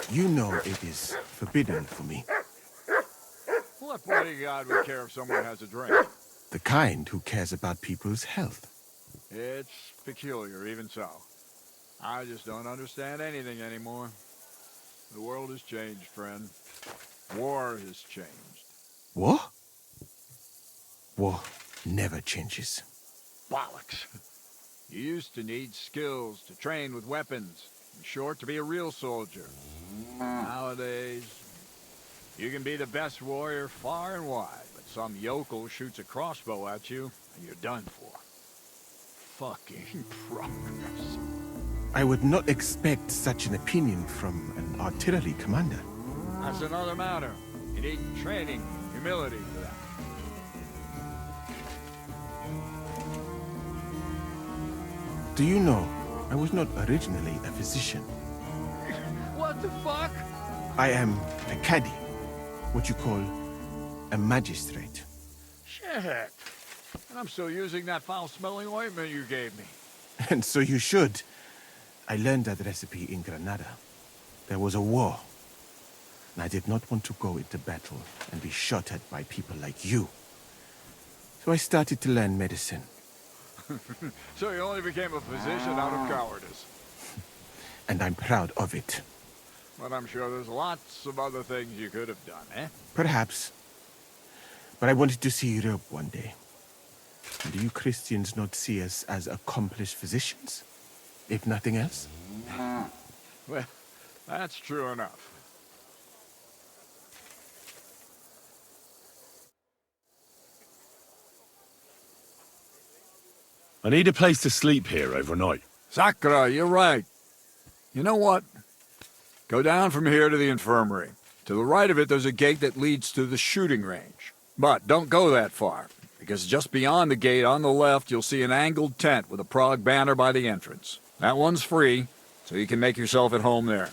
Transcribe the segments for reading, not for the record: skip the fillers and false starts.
You know it is forbidden for me. What bodyguard would care if someone has a drink? The kind who cares about people's health. It's peculiar, even so. I just don't understand anything anymore. The world has changed, friend. War has changed. War? War never changes. Bollocks. You used to need skills to train with weapons. In short, to be a real soldier. Nowadays, you can be the best warrior far and wide, but some yokel shoots a crossbow at you, and you're done for. Fucking progress. I would not expect such an opinion from an artillery commander. That's another matter. You need training, humility for that. Do you know, I was not originally a physician. What the fuck? I am a caddy, what you call a magistrate. Shit. And I'm still using that foul-smelling ointment you gave me. And so you should. I learned that recipe in Granada. There was a war. And I did not want to go into battle and be shot at by people like you. So I started to learn medicine. So you only became a physician out of cowardice. And I'm proud of it. But I'm sure there's lots of other things you could have done, eh? Perhaps. But I wanted to see Europe one day. And do you Christians not see us as accomplished physicians? If nothing else? Well, that's true enough. I need a place to sleep here overnight. Sakura, you're right. You know what? Go down from here to the infirmary. To the right of it, there's a gate that leads to the shooting range. But don't go that far, because just beyond the gate on the left, you'll see an angled tent with a Prague banner by the entrance. That one's free, so you can make yourself at home there.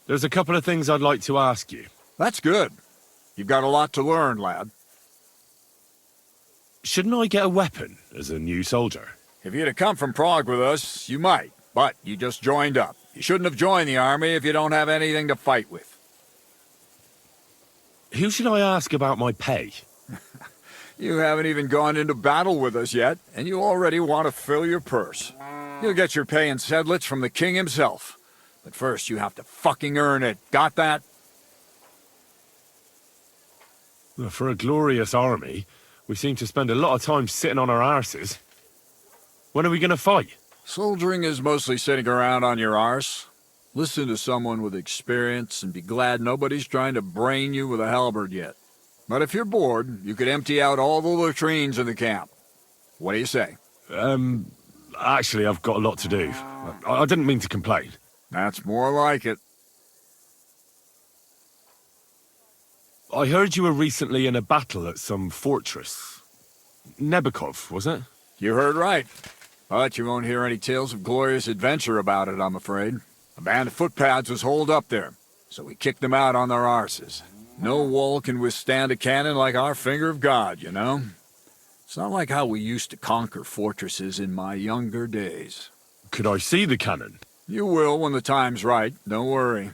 There's a couple of things I'd like to ask you. That's good. You've got a lot to learn, lad. Shouldn't I get a weapon as a new soldier? If you'd have come from Prague with us, you might, but you just joined up. You shouldn't have joined the army if you don't have anything to fight with. Who should I ask about my pay? You haven't even gone into battle with us yet, and you already want to fill your purse. You'll get your pay in sedlets from the king himself. But first, you have to fucking earn it. Got that? Well, for a glorious army, we seem to spend a lot of time sitting on our arses. When are we gonna fight? Soldiering is mostly sitting around on your arse. Listen to someone with experience and be glad nobody's trying to brain you with a halberd yet. But if you're bored, you could empty out all the latrines in the camp. What do you say? Actually, I've got a lot to do. I didn't mean to complain. That's more like it. I heard you were recently in a battle at some fortress. Nebukov, was it? You heard right. But you won't hear any tales of glorious adventure about it, I'm afraid. A band of footpads was holed up there, so we kicked them out on their arses. No wall can withstand a cannon like our finger of God, you know? It's not like how we used to conquer fortresses in my younger days. Could I see the cannon? You will when the time's right, don't worry.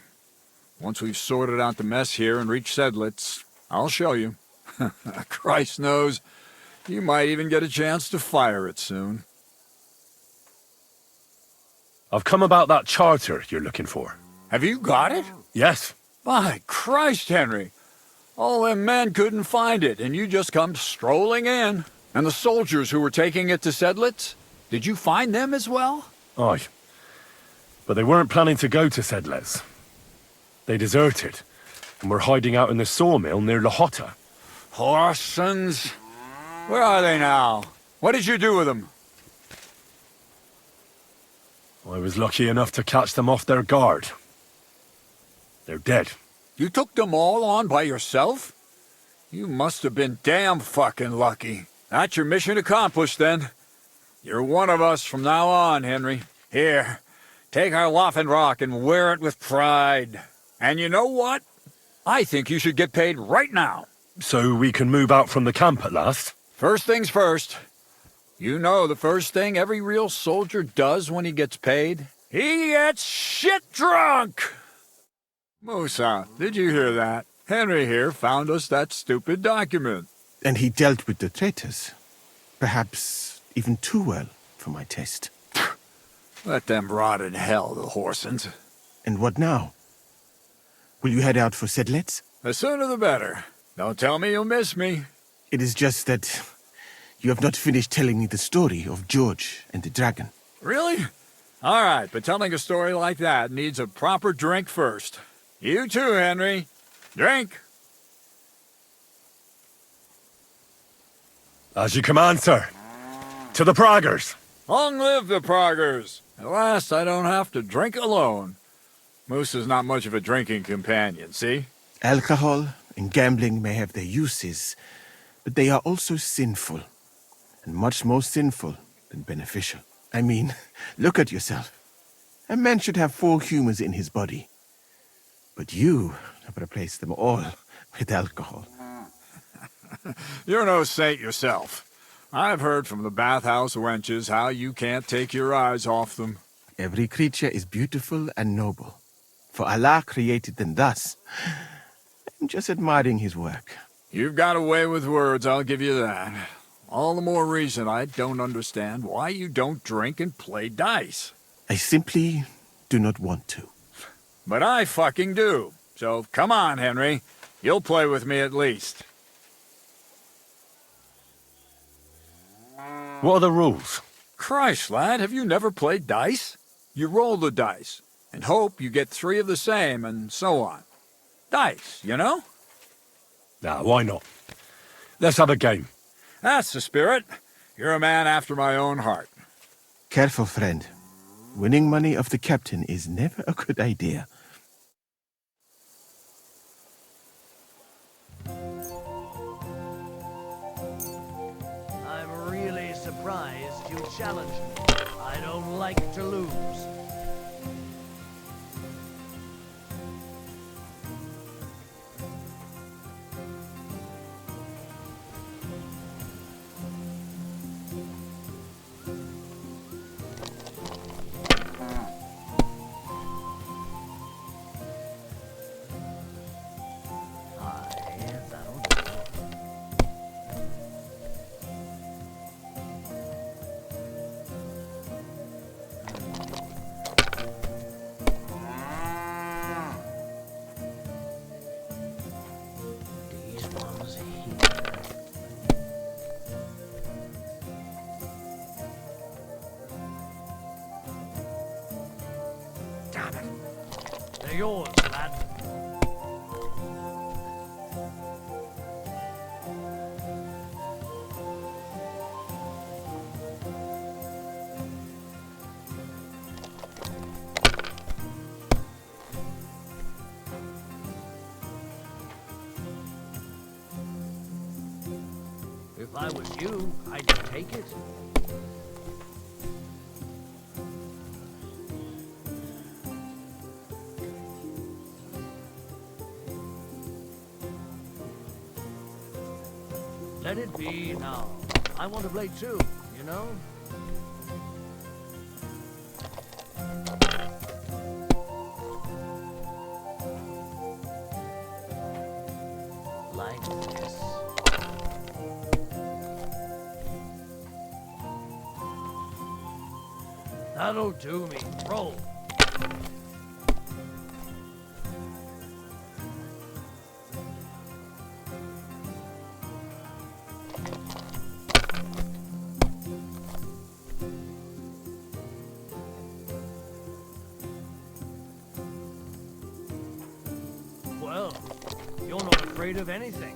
Once we've sorted out the mess here and reached Sedlitz, I'll show you. Christ knows, you might even get a chance to fire it soon. I've come about that charter you're looking for. Have you got it? Yes. By Christ, Henry. All them men couldn't find it, and you just come strolling in. And the soldiers who were taking it to Sedlitz, did you find them as well? Aye. But they weren't planning to go to Sedlitz. They deserted, and were hiding out in the sawmill near Lahota. Horsons. Where are they now? What did you do with them? I was lucky enough to catch them off their guard. They're dead. You took them all on by yourself? You must have been damn fucking lucky. That's your mission accomplished, then. You're one of us from now on, Henry. Here, take our Waffenrock and wear it with pride. And you know what? I think you should get paid right now. So we can move out from the camp at last? First things first. You know the first thing every real soldier does when he gets paid? He gets shit drunk! Musa, did you hear that? Henry here found us that stupid document. And he dealt with the traitors. Perhaps even too well for my taste. Let them rot in hell, the Horsens. And what now? Will you head out for Sedlets? The sooner the better. Don't tell me you'll miss me. It is just that you have not finished telling me the story of George and the dragon. Really? All right, but telling a story like that needs a proper drink first. You too, Henry. Drink. As you command, sir. To the Praggers. Long live the Praggers. At last, I don't have to drink alone. Musa's not much of a drinking companion, see? Alcohol and gambling may have their uses, but they are also sinful. And much more sinful than beneficial. I mean, look at yourself. A man should have 4 humors in his body. But you have replaced them all with alcohol. You're no saint yourself. I've heard from the bathhouse wenches how you can't take your eyes off them. Every creature is beautiful and noble. For Allah created them thus. I'm just admiring his work. You've got a way with words, I'll give you that. All the more reason I don't understand why you don't drink and play dice. I simply do not want to. But I fucking do. So come on, Henry. You'll play with me at least. What are the rules? Christ, lad, have you never played dice? You roll the dice, and hope you get 3 of the same, and so on. Dice, you know? Nah, why not? Let's have a game. That's the spirit. You're a man after my own heart. Careful, friend. Winning money off the captain is never a good idea. I'm really surprised you challenged me. I don't like to lose. They're yours, lad. If I was you, I'd take it. Let it be now. I want to play too, you know? Like this. That'll do me. Roll. Well, you're not afraid of anything.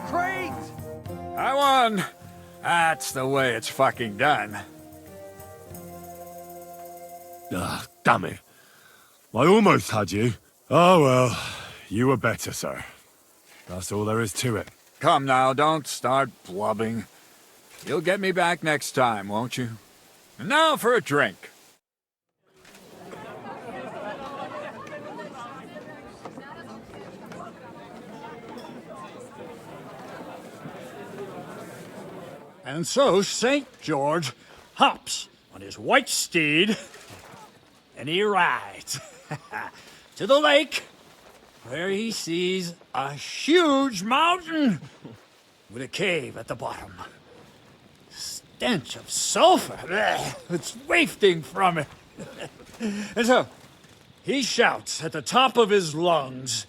Great! I won! That's the way it's fucking done. Ah, damn it. I almost had you. Oh well, you were better, sir. That's all there is to it. Come now, don't start blubbing. You'll get me back next time, won't you? And now for a drink. And so St. George hops on his white steed, and he rides to the lake, where he sees a huge mountain with a cave at the bottom. Stench of sulfur, it's wafting from it. And so he shouts at the top of his lungs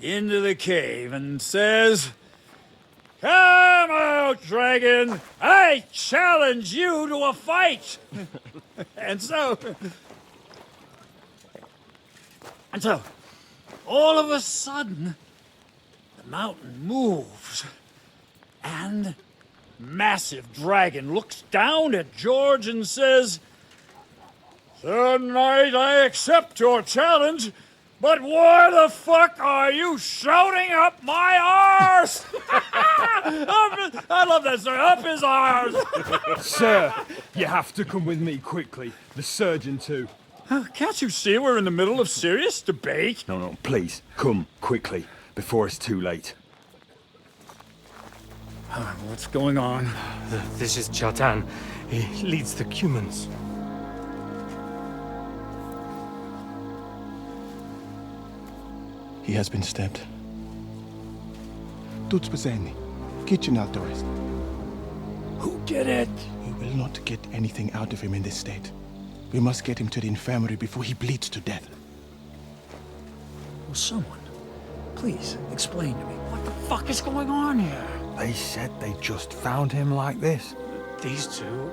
into the cave and says, "Come out, dragon! I challenge you to a fight!" And so, all of a sudden, the mountain moves, and massive dragon looks down at George and says, "Sir Knight, I accept your challenge, but why the fuck are you shouting up my arse?" I love that, sir. Up his arse. Sir, you have to come with me quickly. The surgeon too. Can't you see we're in the middle of serious debate? No, please, come quickly, before it's too late. What's going on? This is Chatan. He leads the Cumans. He has been stabbed. Tuts Bazeni, kitchen outdoors. Who did it? We will not get anything out of him in this state. We must get him to the infirmary before he bleeds to death. Will someone please explain to me what the fuck is going on here? They said they just found him like this. These two,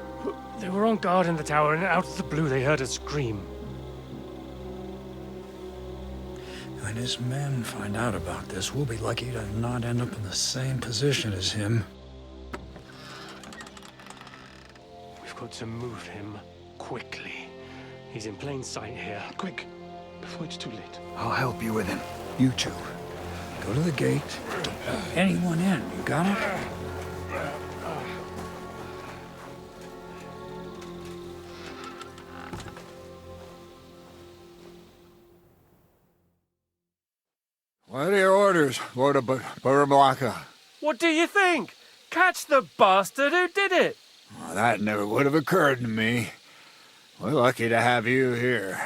they were on guard in the tower, and out of the blue they heard a scream. When his men find out about this, we'll be lucky to not end up in the same position as him. We've got to move him quickly. He's in plain sight here. Quick, before it's too late. I'll help you with him. You two. Go to the gate. Don't let anyone in. You got it? What are your orders, Lord of Burablaka? What do you think? Catch the bastard who did it! Well, that never would have occurred to me. We're lucky to have you here.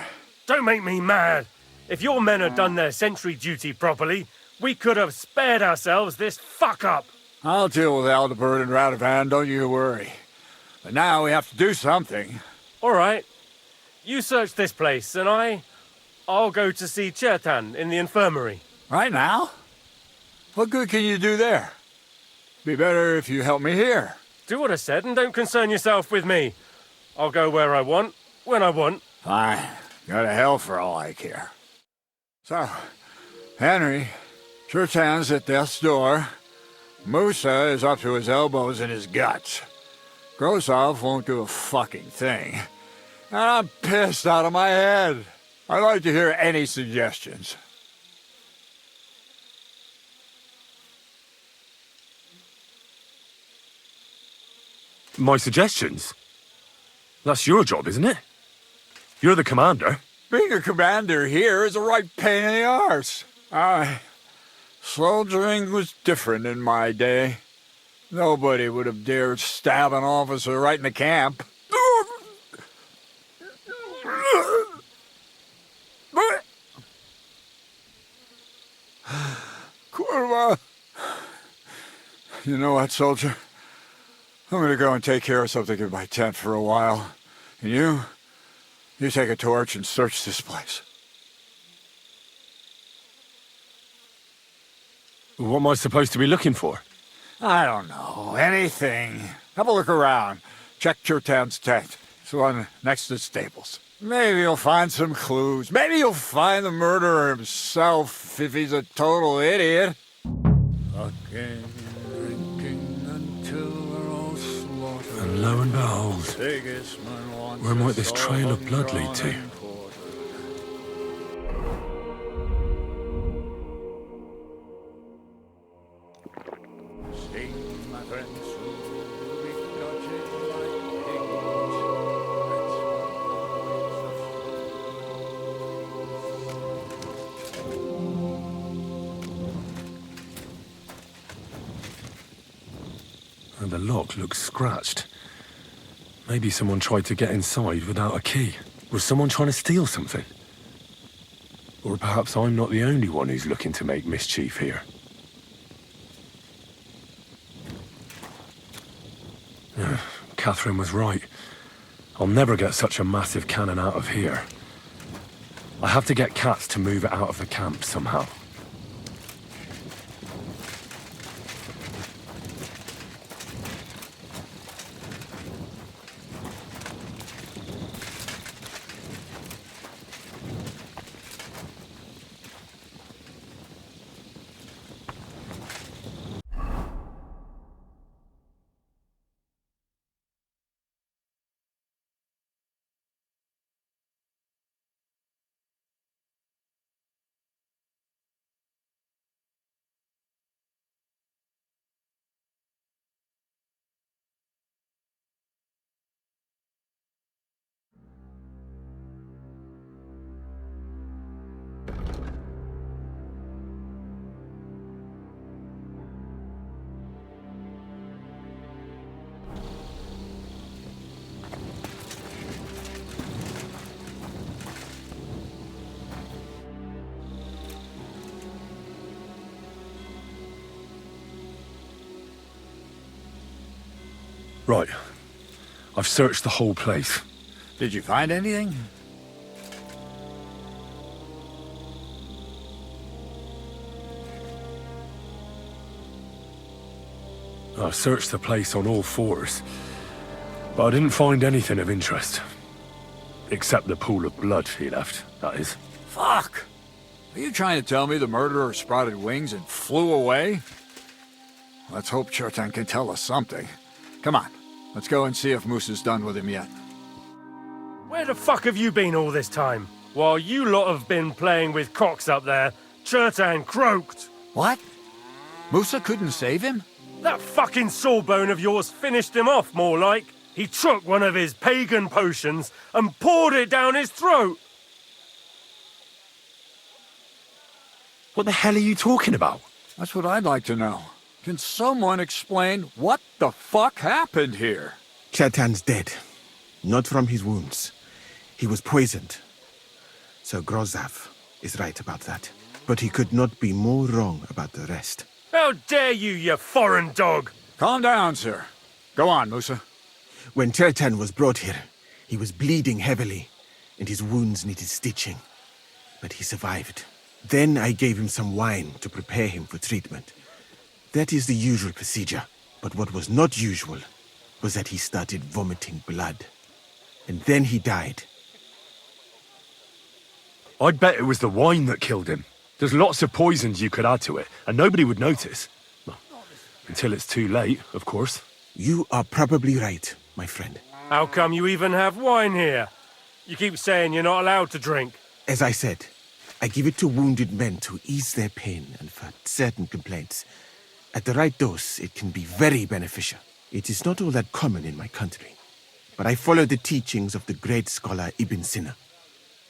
Don't make me mad. If your men had done their sentry duty properly, we could have spared ourselves this fuck-up. I'll deal with Aldebert and Radovan, don't you worry. But now we have to do something. All right. You search this place, and I'll go to see Chertan in the infirmary. Right now? What good can you do there? Be better if you help me here. Do what I said, and don't concern yourself with me. I'll go where I want, when I want. Fine. Go to hell for all I care. So, Henry, Chertan's at death's door. Musa is up to his elbows in his guts. Grosov won't do a fucking thing. And I'm pissed out of my head. I'd like to hear any suggestions. My suggestions? That's your job, isn't it? You're the commander. Being a commander here is a right pain in the arse. Soldiering was different in my day. Nobody would have dared stab an officer right in the camp. Kurva. You know what, soldier? I'm gonna go and take care of something in my tent for a while. And you take a torch and search this place. What am I supposed to be looking for? I don't know. Anything. Have a look around. Check Chertan's tent. It's the one next to the stables. Maybe you'll find some clues. Maybe you'll find the murderer himself if he's a total idiot. Fucking drinking until we're all slaughtered. And lo and behold, where might this trail of blood lead to? the lock looks scratched. Maybe someone tried to get inside without a key. Was someone trying to steal something? Or perhaps I'm not the only one who's looking to make mischief here. Catherine was right. I'll never get such a massive cannon out of here. I have to get Cats to move it out of the camp somehow. Right. I've searched the whole place. Did you find anything? I searched the place on all fours, but I didn't find anything of interest. Except the pool of blood he left, that is. Fuck! Are you trying to tell me the murderer sprouted wings and flew away? Let's hope Trident can tell us something. Come on, let's go and see if Musa's done with him yet. Where the fuck have you been all this time? While you lot have been playing with cocks up there, Trident croaked. What? Musa couldn't save him? That fucking sawbone of yours finished him off, more like. He took one of his pagan potions and poured it down his throat. What the hell are you talking about? That's what I'd like to know. Can someone explain what the fuck happened here? Trident's dead. Not from his wounds. He was poisoned. Sir Grozav is right about that. But he could not be more wrong about the rest. How dare you, you foreign dog! Calm down, sir. Go on, Musa. When Trident was brought here, he was bleeding heavily, and his wounds needed stitching. But he survived. Then I gave him some wine to prepare him for treatment. That is the usual procedure. But what was not usual was that he started vomiting blood. And then he died. I'd bet it was the wine that killed him. There's lots of poisons you could add to it, and nobody would notice. Well, until it's too late, of course. You are probably right, my friend. How come you even have wine here? You keep saying you're not allowed to drink. As I said, I give it to wounded men to ease their pain and for certain complaints. At the right dose, it can be very beneficial. It is not all that common in my country. But I follow the teachings of the great scholar Ibn Sina.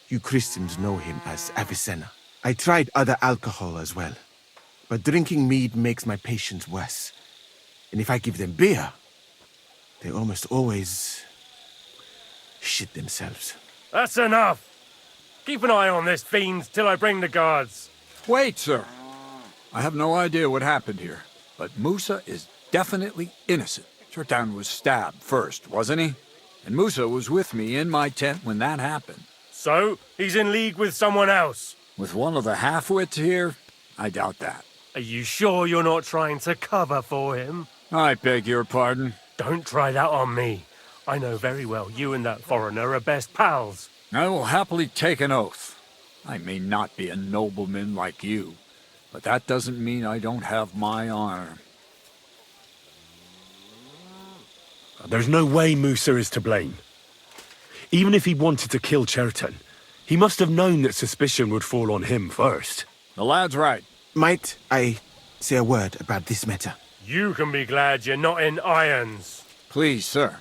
You Christians know him as Avicenna. I tried other alcohol as well. But drinking mead makes my patients worse. And if I give them beer, they almost always shit themselves. That's enough! Keep an eye on this fiend till I bring the guards. Wait, sir. I have no idea what happened here, but Musa is definitely innocent. Trident was stabbed first, wasn't he? And Musa was with me in my tent when that happened. So, he's in league with someone else? With one of the half-wits here? I doubt that. Are you sure you're not trying to cover for him? I beg your pardon. Don't try that on me. I know very well you and that foreigner are best pals. I will happily take an oath. I may not be a nobleman like you, but that doesn't mean I don't have my honor. There's no way Musa is to blame. Even if he wanted to kill Trident, he must have known that suspicion would fall on him first. The lad's right. Might I say a word about this matter? You can be glad you're not in irons. Please, sir.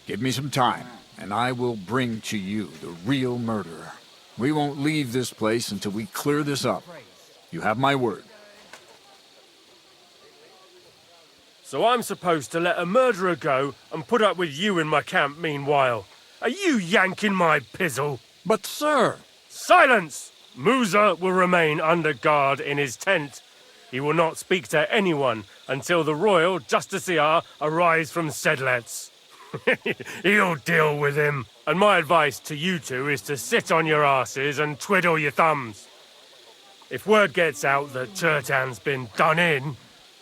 Give me some time, and I will bring to you the real murderer. We won't leave this place until we clear this up. You have my word. So I'm supposed to let a murderer go and put up with you in my camp meanwhile. Are you yanking my pizzle? But, sir... Silence! Musa will remain under guard in his tent. He will not speak to anyone until the royal justiciar arrives from Sedlets. He'll deal with him. And my advice to you two is to sit on your asses and twiddle your thumbs. If word gets out that Chertan's been done in,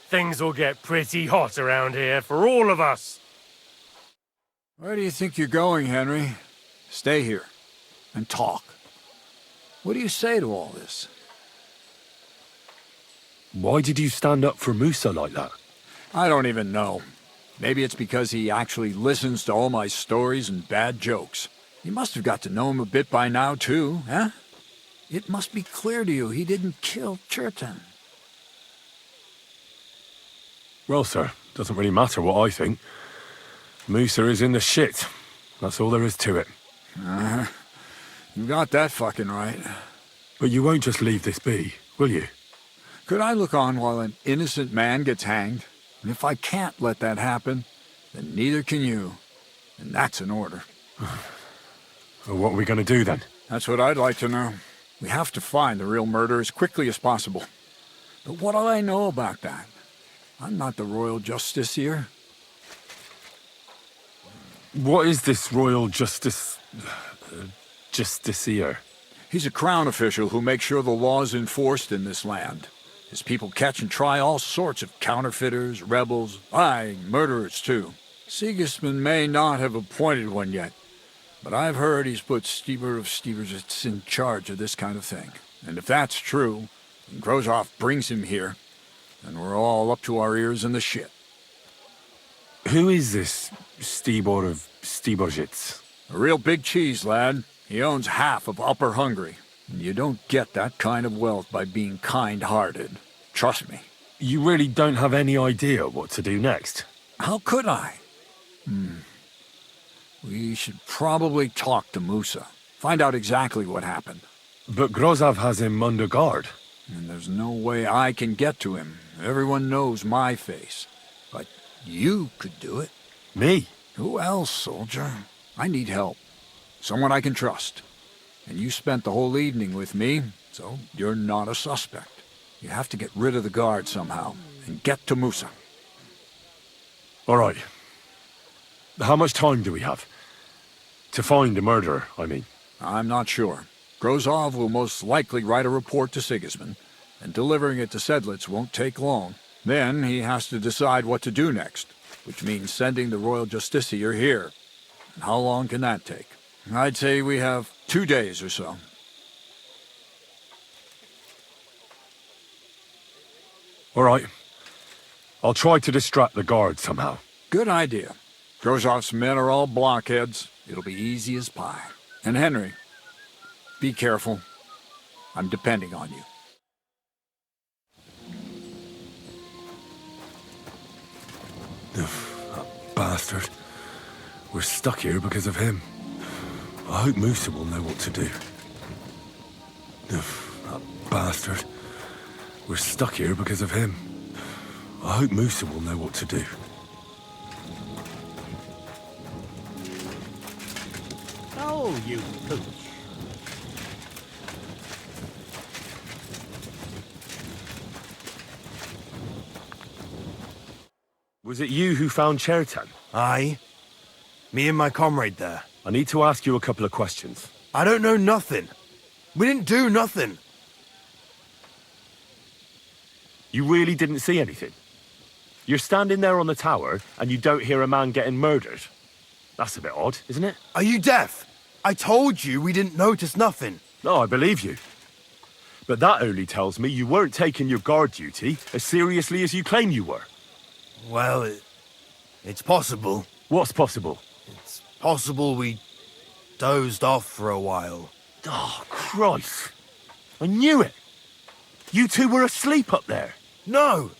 things will get pretty hot around here for all of us. Where do you think you're going, Henry? Stay here and talk. What do you say to all this? Why did you stand up for Musa like that? I don't even know. Maybe it's because he actually listens to all my stories and bad jokes. You must have got to know him a bit by now, too, huh? It must be clear to you he didn't kill Chertan. Well, sir, doesn't really matter what I think. Musa is in the shit. That's all there is to it. You got that fucking right. But you won't just leave this be, will you? Could I look on while an innocent man gets hanged? And if I can't let that happen, then neither can you. And that's an order. Well, what are we going to do then? That's what I'd like to know. We have to find the real murderer as quickly as possible. But what do I know about that? I'm not the royal justiciar. What is this royal justiciar? He's a crown official who makes sure the law is enforced in this land. His people catch and try all sorts of counterfeiters, rebels, aye, murderers too. Sigismund may not have appointed one yet, but I've heard he's put Stieber of Stiebersitz in charge of this kind of thing. And if that's true, and Grozov brings him here, then we're all up to our ears in the shit. Who is this Stibor of Stiebersitz? A real big cheese, lad. He owns half of Upper Hungary. And you don't get that kind of wealth by being kind-hearted. Trust me. You really don't have any idea what to do next? How could I? We should probably talk to Musa. Find out exactly what happened. But Grozov has him under guard. And there's no way I can get to him. Everyone knows my face. But you could do it. Me? Who else, soldier? I need help. Someone I can trust. And you spent the whole evening with me, so you're not a suspect. You have to get rid of the guard somehow, and get to Musa. All right. How much time do we have? To find the murderer, I mean. I'm not sure. Grozov will most likely write a report to Sigismund, and delivering it to Sedlitz won't take long. Then he has to decide what to do next, which means sending the royal justiciar here. And how long can that take? I'd say we have 2 days or so. All right. I'll try to distract the guard somehow. Good idea. Grozov's men are all blockheads. It'll be easy as pie. And Henry, be careful. I'm depending on you. That bastard. We're stuck here because of him. I hope Musa will know what to do. That bastard. We're stuck here because of him. I hope Musa will know what to do. Oh, you pooch. Was it you who found Chertan? Aye. Me and my comrade there. I need to ask you a couple of questions. I don't know nothing. We didn't do nothing. You really didn't see anything? You're standing there on the tower, and you don't hear a man getting murdered? That's a bit odd, isn't it? Are you deaf? I told you we didn't notice nothing. No, I believe you. But that only tells me you weren't taking your guard duty as seriously as you claim you were. Well, it's possible. What's possible? It's possible we dozed off for a while. Oh, Christ. I knew it. You two were asleep up there. No.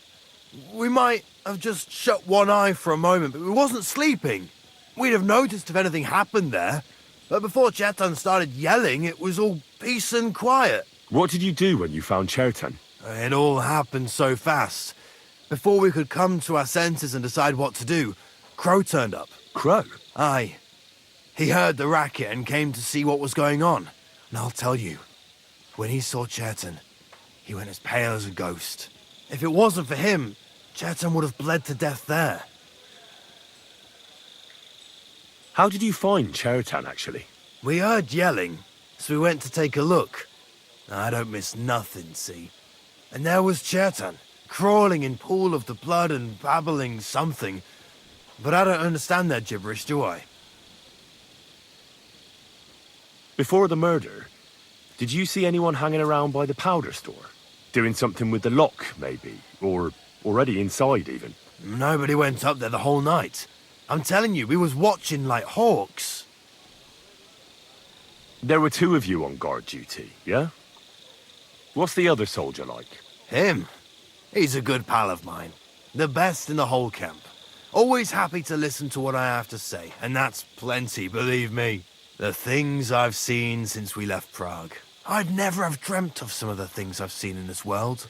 We might have just shut one eye for a moment, but we wasn't sleeping. We'd have noticed if anything happened there. But before Chertan started yelling, it was all peace and quiet. What did you do when you found Chertan? It all happened so fast. Before we could come to our senses and decide what to do, Crow turned up. Crow? Aye. He heard the racket and came to see what was going on. And I'll tell you, when he saw Chetan, he went as pale as a ghost. If it wasn't for him, Chetan would have bled to death there. How did you find Chetan, actually? We heard yelling, so we went to take a look. I don't miss nothing, see? And there was Chetan, crawling in pool of the blood and babbling something. But I don't understand their gibberish, do I? Before the murder, did you see anyone hanging around by the powder store? Doing something with the lock, maybe? Or already inside, even? Nobody went up there the whole night. I'm telling you, we was watching like hawks. There were two of you on guard duty, yeah? What's the other soldier like? Him? He's a good pal of mine. The best in the whole camp. Always happy to listen to what I have to say, and that's plenty, believe me. The things I've seen since we left Prague. I'd never have dreamt of some of the things I've seen in this world.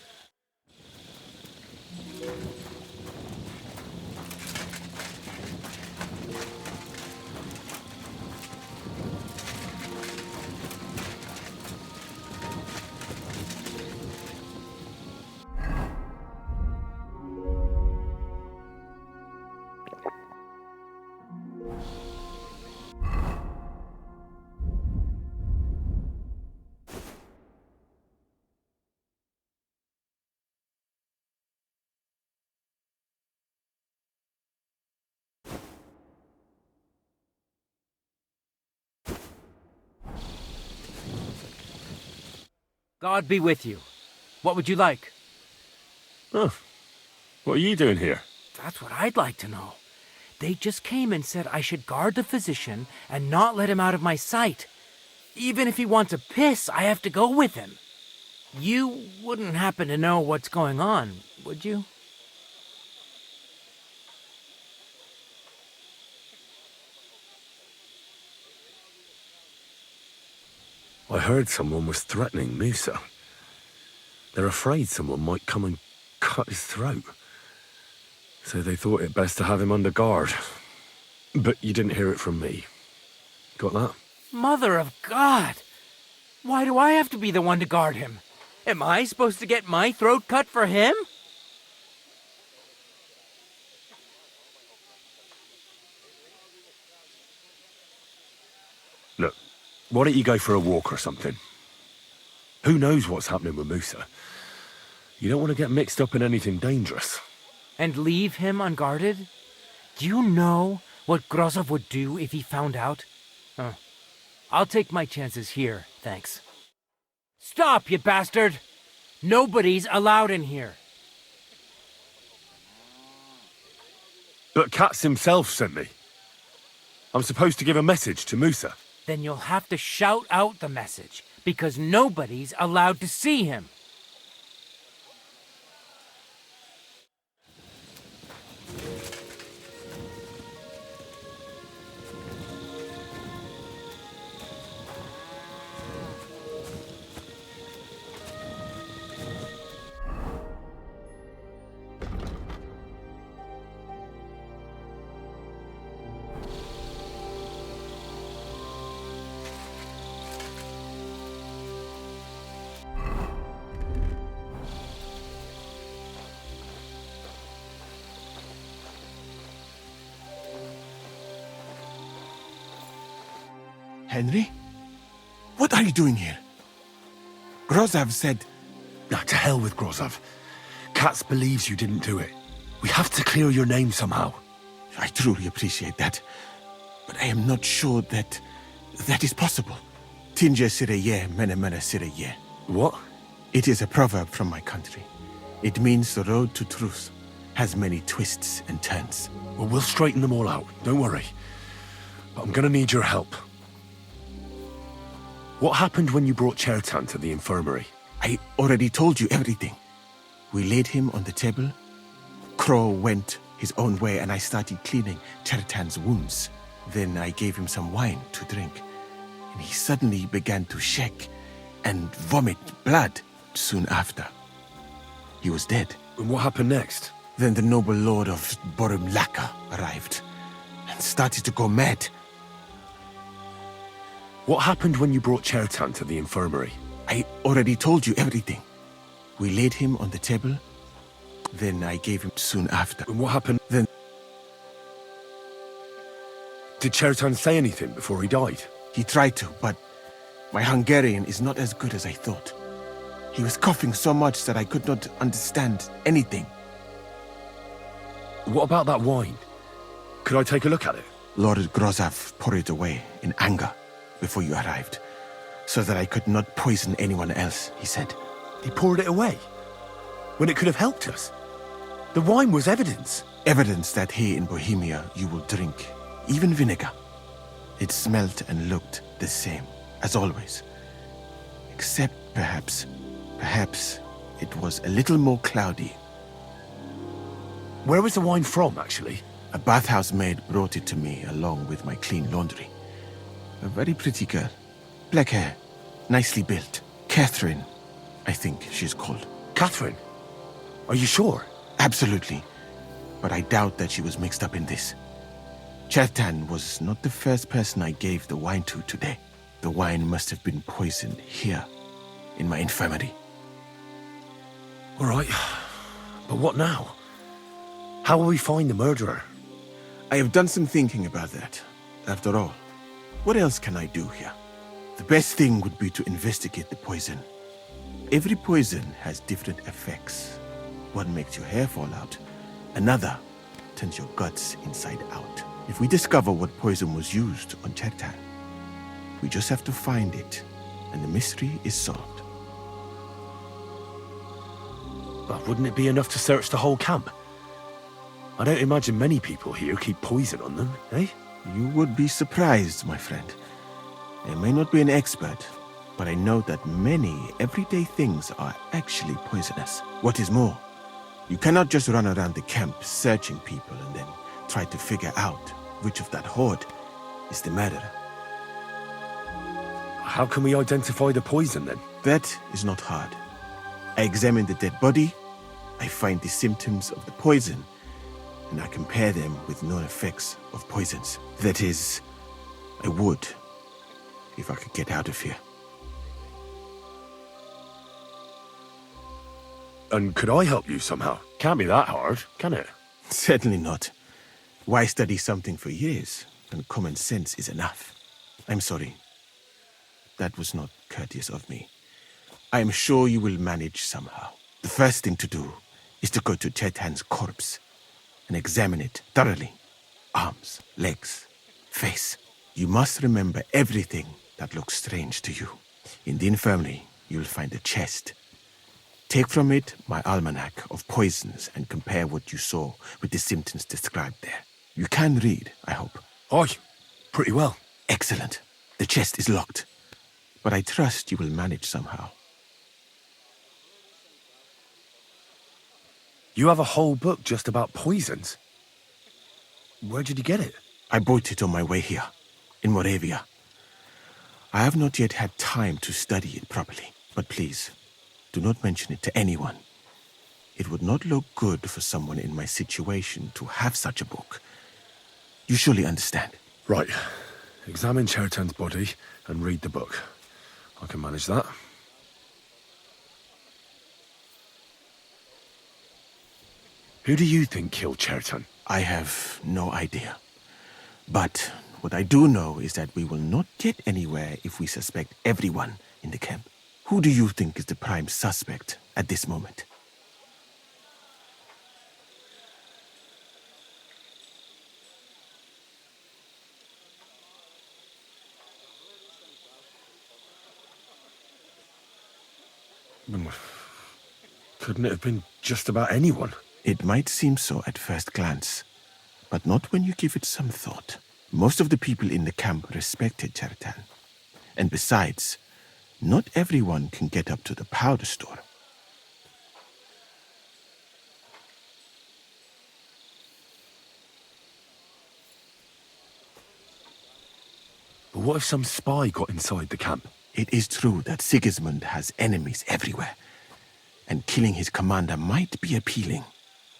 God be with you. What would you like? Oh, what are you doing here? That's what I'd like to know. They just came and said I should guard the physician and not let him out of my sight. Even if he wants to piss, I have to go with him. You wouldn't happen to know what's going on, would you? I heard someone was threatening Musa. They're afraid someone might come and cut his throat. So they thought it best to have him under guard. But you didn't hear it from me. Got that? Mother of God! Why do I have to be the one to guard him? Am I supposed to get my throat cut for him? Look, why don't you go for a walk or something? Who knows what's happening with Musa? You don't want to get mixed up in anything dangerous. And leave him unguarded? Do you know what Grozov would do if he found out? I'll take my chances here, thanks. Stop, you bastard! Nobody's allowed in here. But Katz himself sent me. I'm supposed to give a message to Musa. Then you'll have to shout out the message, because nobody's allowed to see him. Henry? What are you doing here? Grozov said... Now, to hell with Grozov. Katz believes you didn't do it. We have to clear your name somehow. I truly appreciate that. But I am not sure that is possible. Tinge sireye, mene mene sireye. What? It is a proverb from my country. It means the road to truth has many twists and turns. Well, we'll straighten them all out. Don't worry. But I'm gonna need your help. What happened when you brought Chetan to the infirmary? I already told you everything. We laid him on the table. Crow went his own way and I started cleaning Chetan's wounds. Then I gave him some wine to drink. And he suddenly began to shake and vomit blood soon after. He was dead. And what happened next? Then the noble lord of Borumlaka arrived and started to go mad. What happened when you brought Chertan to the infirmary? I already told you everything. We laid him on the table, then I gave him soon after. And what happened then? Did Chertan say anything before he died? He tried to, but my Hungarian is not as good as I thought. He was coughing so much that I could not understand anything. What about that wine? Could I take a look at it? Lord Grozov poured it away in anger before you arrived, so that I could not poison anyone else, he said. He poured it away? When it could have helped us? The wine was evidence. Evidence that here in Bohemia you will drink, even vinegar. It smelt and looked the same, as always. Except perhaps it was a little more cloudy. Where was the wine from, actually? A bathhouse maid brought it to me along with my clean laundry. A very pretty girl. Black hair, nicely built. Catherine, I think she's called. Catherine? Are you sure? Absolutely. But I doubt that she was mixed up in this. Chertan was not the first person I gave the wine to today. The wine must have been poisoned here, in my infirmary. All right. But what now? How will we find the murderer? I have done some thinking about that. After all, what else can I do here? The best thing would be to investigate the poison. Every poison has different effects. One makes your hair fall out. Another turns your guts inside out. If we discover what poison was used on Chertan, we just have to find it, and the mystery is solved. But wouldn't it be enough to search the whole camp? I don't imagine many people here keep poison on them, eh? You would be surprised, my friend. I may not be an expert, but I know that many everyday things are actually poisonous. What is more, you cannot just run around the camp searching people and then try to figure out which of that horde is the murderer. How can we identify the poison, then? That is not hard. I examine the dead body, I find the symptoms of the poison, and I compare them with known effects of poisons. That is, I would, if I could get out of here. And could I help you somehow? Can't be that hard, can it? Certainly not. Why study something for years when common sense is enough? I'm sorry. That was not courteous of me. I am sure you will manage somehow. The first thing to do is to go to Chertan's corpse and examine it thoroughly. Arms, legs, face. You must remember everything that looks strange to you. In the infirmary, you'll find a chest. Take from it my almanac of poisons and compare what you saw with the symptoms described there. You can read, I hope. Aye, pretty well. Excellent. The chest is locked, but I trust you will manage somehow. You have a whole book just about poisons? Where did you get it? I bought it on my way here, in Moravia. I have not yet had time to study it properly, but please, do not mention it to anyone. It would not look good for someone in my situation to have such a book. You surely understand. Right. Examine Chertan's body and read the book. I can manage that. Who do you think killed Chertan? I have no idea. But what I do know is that we will not get anywhere if we suspect everyone in the camp. Who do you think is the prime suspect at this moment? Couldn't it have been just about anyone? It might seem so at first glance, but not when you give it some thought. Most of the people in the camp respected Chertan. And besides, not everyone can get up to the powder store. But what if some spy got inside the camp? It is true that Sigismund has enemies everywhere, and killing his commander might be appealing.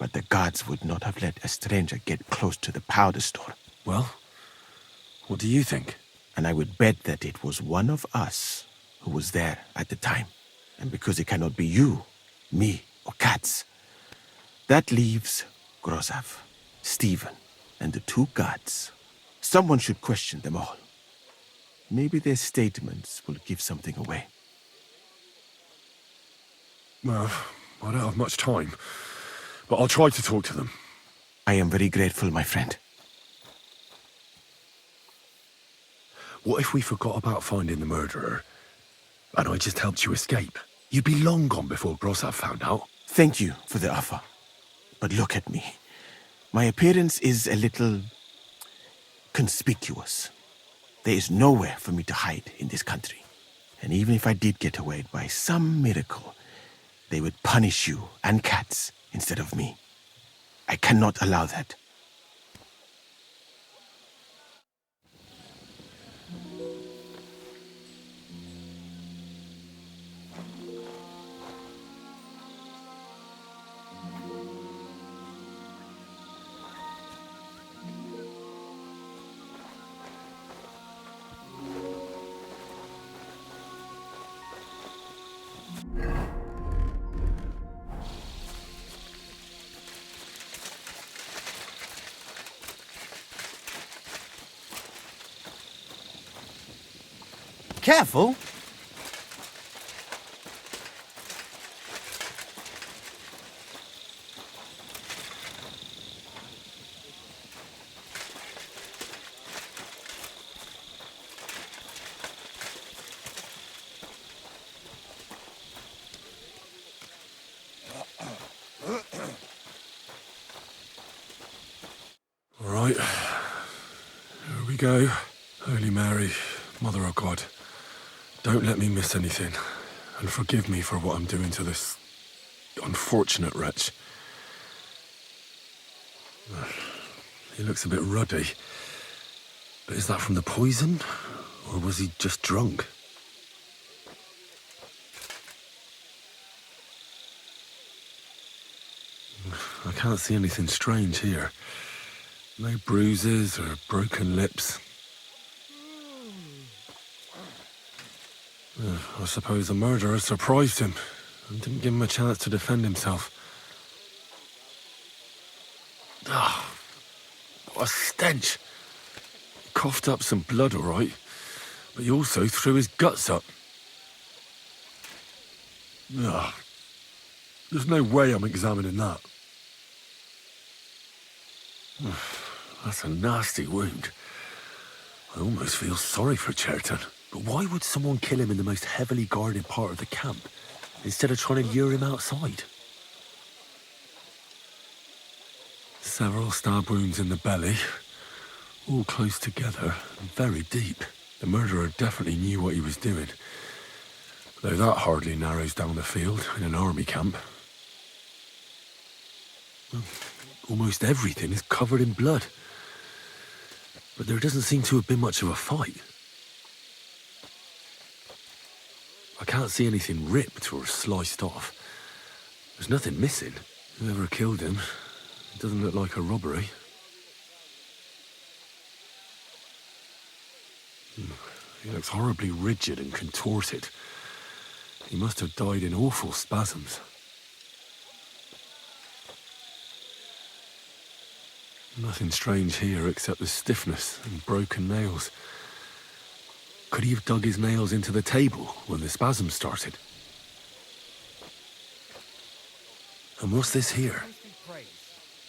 but the guards would not have let a stranger get close to the powder store. Well, what do you think? And I would bet that it was one of us who was there at the time. And because it cannot be you, me, or Katz, that leaves Grozav, Stephen, and the two guards. Someone should question them all. Maybe their statements will give something away. Well, I don't have much time, but I'll try to talk to them. I am very grateful, my friend. What if we forgot about finding the murderer, and I just helped you escape? You'd be long gone before Grozav found out. Thank you for the offer. But look at me. My appearance is a little conspicuous. There is nowhere for me to hide in this country. And even if I did get away by some miracle, they would punish you and Katz instead of me. I cannot allow that. Careful! All right, here we go. Holy Mary, Mother of God, don't let me miss anything, and forgive me for what I'm doing to this unfortunate wretch. He looks a bit ruddy, but is that from the poison, or was he just drunk? I can't see anything strange here. No bruises or broken lips. I suppose the murderer surprised him and didn't give him a chance to defend himself. Ah, what a stench. He coughed up some blood, all right, but he also threw his guts up. Ah, there's no way I'm examining that. That's a nasty wound. I almost feel sorry for Cherton. But why would someone kill him in the most heavily guarded part of the camp, instead of trying to lure him outside? Several stab wounds in the belly, all close together and very deep. The murderer definitely knew what he was doing, though that hardly narrows down the field in an army camp. Almost everything is covered in blood, but there doesn't seem to have been much of a fight. I can't see anything ripped or sliced off. There's nothing missing. Whoever killed him, it doesn't look like a robbery. He looks horribly rigid and contorted. He must have died in awful spasms. Nothing strange here except the stiffness and broken nails. Could he have dug his nails into the table when the spasm started? And what's this here?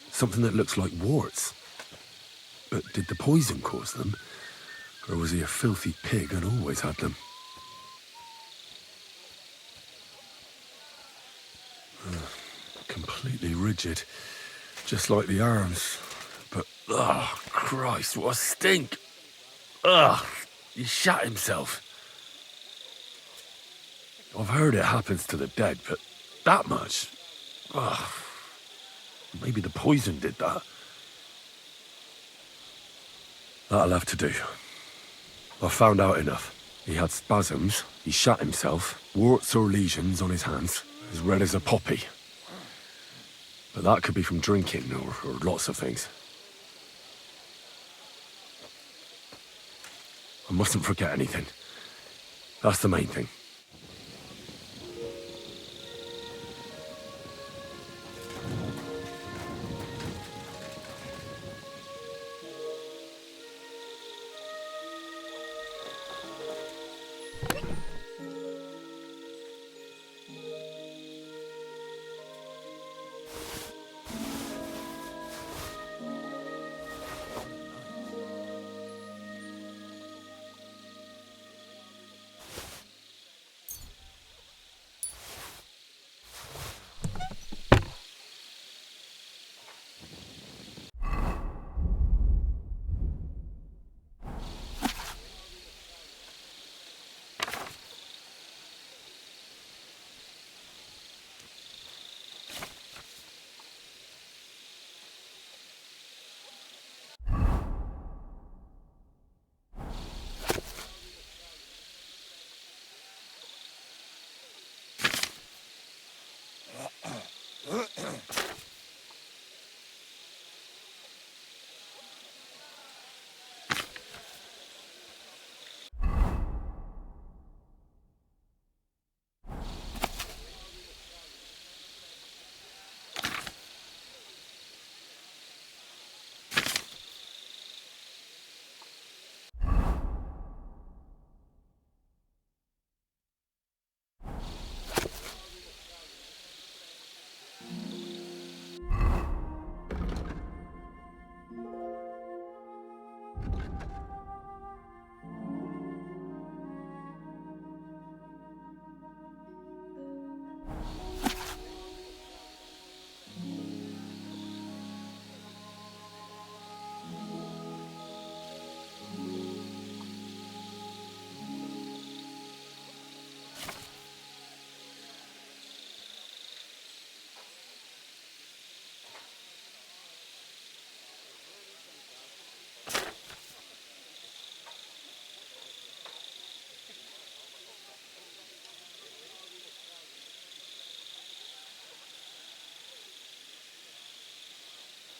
Something that looks like warts. But did the poison cause them? Or was he a filthy pig and always had them? Completely rigid, just like the arms. But, oh, Christ, what a stink! Ugh! He shot himself. I've heard it happens to the dead, but that much? Ugh. Maybe the poison did that. That'll have to do. I've found out enough. He had spasms, he shot himself, warts or lesions on his hands, as red as a poppy. But that could be from drinking or lots of things. I mustn't forget anything. That's the main thing.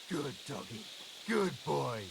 Good doggy. Good boy.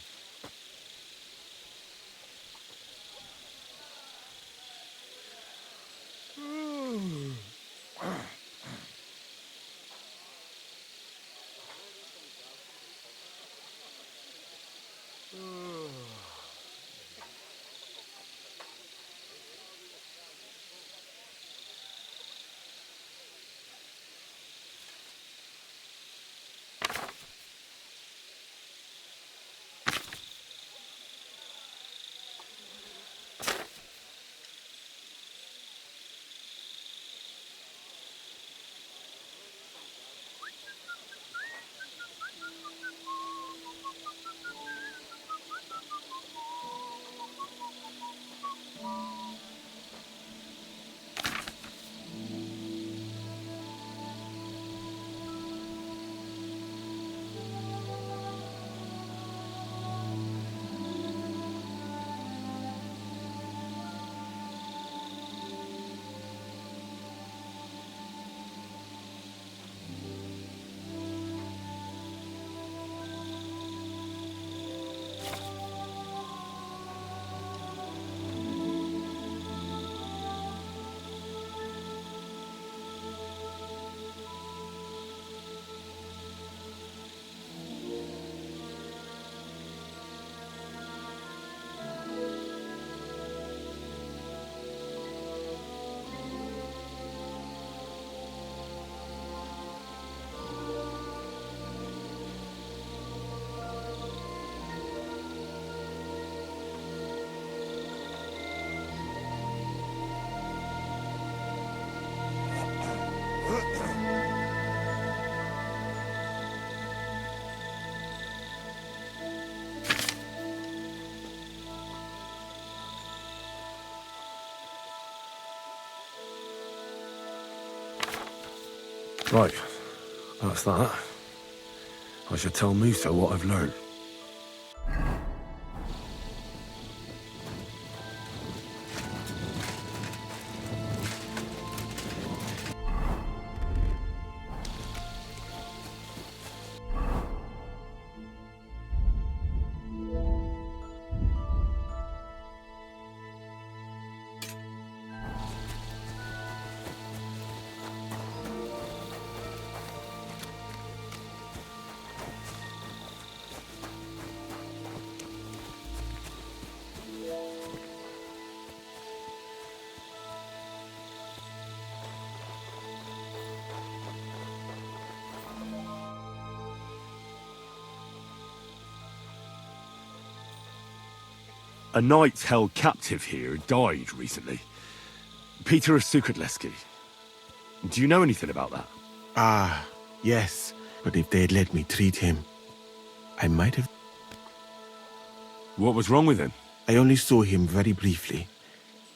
Right, that's that. I should tell Musa what I've learned. A knight held captive here died recently. Peter of Sukatleski. Do you know anything about that? Ah, yes. But if they'd let me treat him, I might have... What was wrong with him? I only saw him very briefly,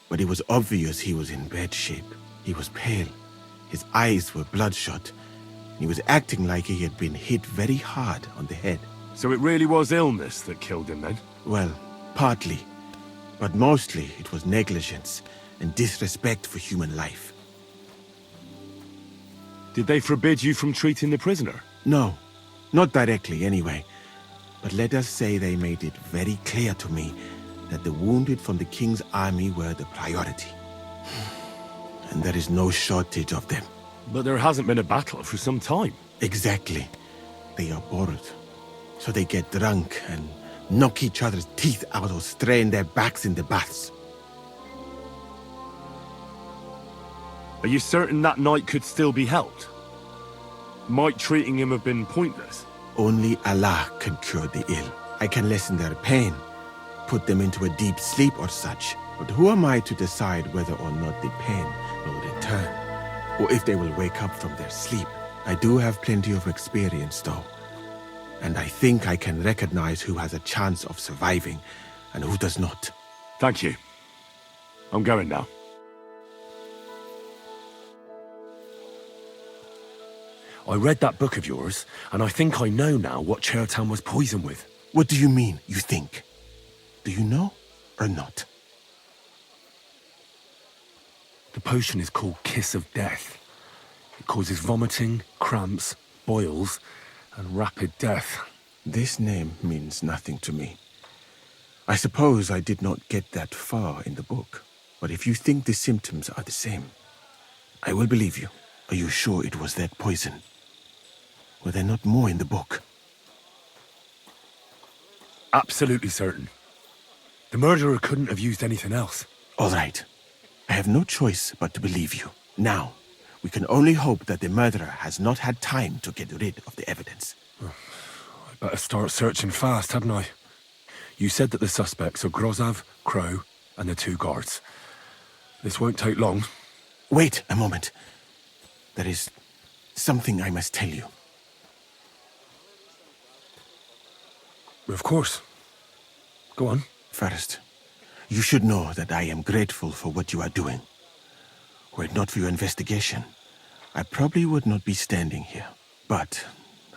but it was obvious he was in bad shape. He was pale, his eyes were bloodshot, and he was acting like he had been hit very hard on the head. So it really was illness that killed him then? Well, partly, but mostly it was negligence and disrespect for human life. Did they forbid you from treating the prisoner? No, not directly anyway. But let us say they made it very clear to me that the wounded from the king's army were the priority. And there is no shortage of them. But there hasn't been a battle for some time. Exactly. They are bored. So they get drunk and knock each other's teeth out or strain their backs in the baths. Are you certain that knight could still be helped? Might treating him have been pointless? Only Allah can cure the ill. I can lessen their pain, put them into a deep sleep or such. But who am I to decide whether or not the pain will return? Or if they will wake up from their sleep? I do have plenty of experience, though. And I think I can recognize who has a chance of surviving and who does not. Thank you. I'm going now. I read that book of yours, and I think I know now what Chertown was poisoned with. What do you mean, you think? Do you know or not? The potion is called Kiss of Death. It causes vomiting, cramps, boils, and rapid death. This name means nothing to me. I suppose I did not get that far in the book. But if you think the symptoms are the same, I will believe you. Are you sure it was that poison? Were there not more in the book? Absolutely certain. The murderer couldn't have used anything else. All right. I have no choice but to believe you. Now, we can only hope that the murderer has not had time to get rid of the evidence. I better start searching fast, hadn't I? You said that the suspects are Grozav, Crow, and the 2 guards. This won't take long. Wait a moment. There is something I must tell you. Of course. Go on. First, you should know that I am grateful for what you are doing. Were it not for your investigation, I probably would not be standing here. But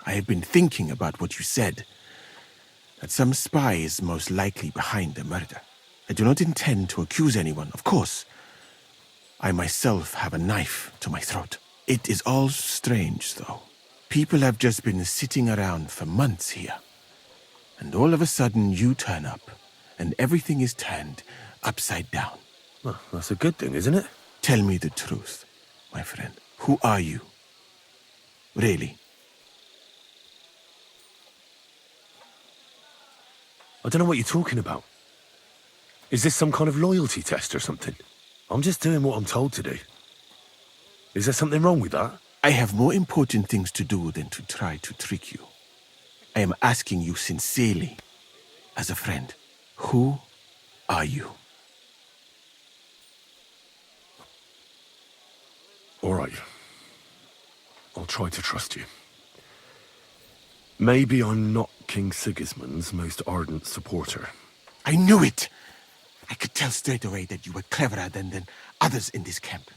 I have been thinking about what you said, that some spy is most likely behind the murder. I do not intend to accuse anyone, of course. I myself have a knife to my throat. It is all strange, though. People have just been sitting around for months here. And all of a sudden you turn up, and everything is turned upside down. Well, that's a good thing, isn't it? Tell me the truth, my friend. Who are you? Really? I don't know what you're talking about. Is this some kind of loyalty test or something? I'm just doing what I'm told to do. Is there something wrong with that? I have more important things to do than to try to trick you. I am asking you sincerely, as a friend. Who are you? All right. I'll try to trust you. Maybe I'm not King Sigismund's most ardent supporter. I knew it! I could tell straight away that you were cleverer than others in this camp.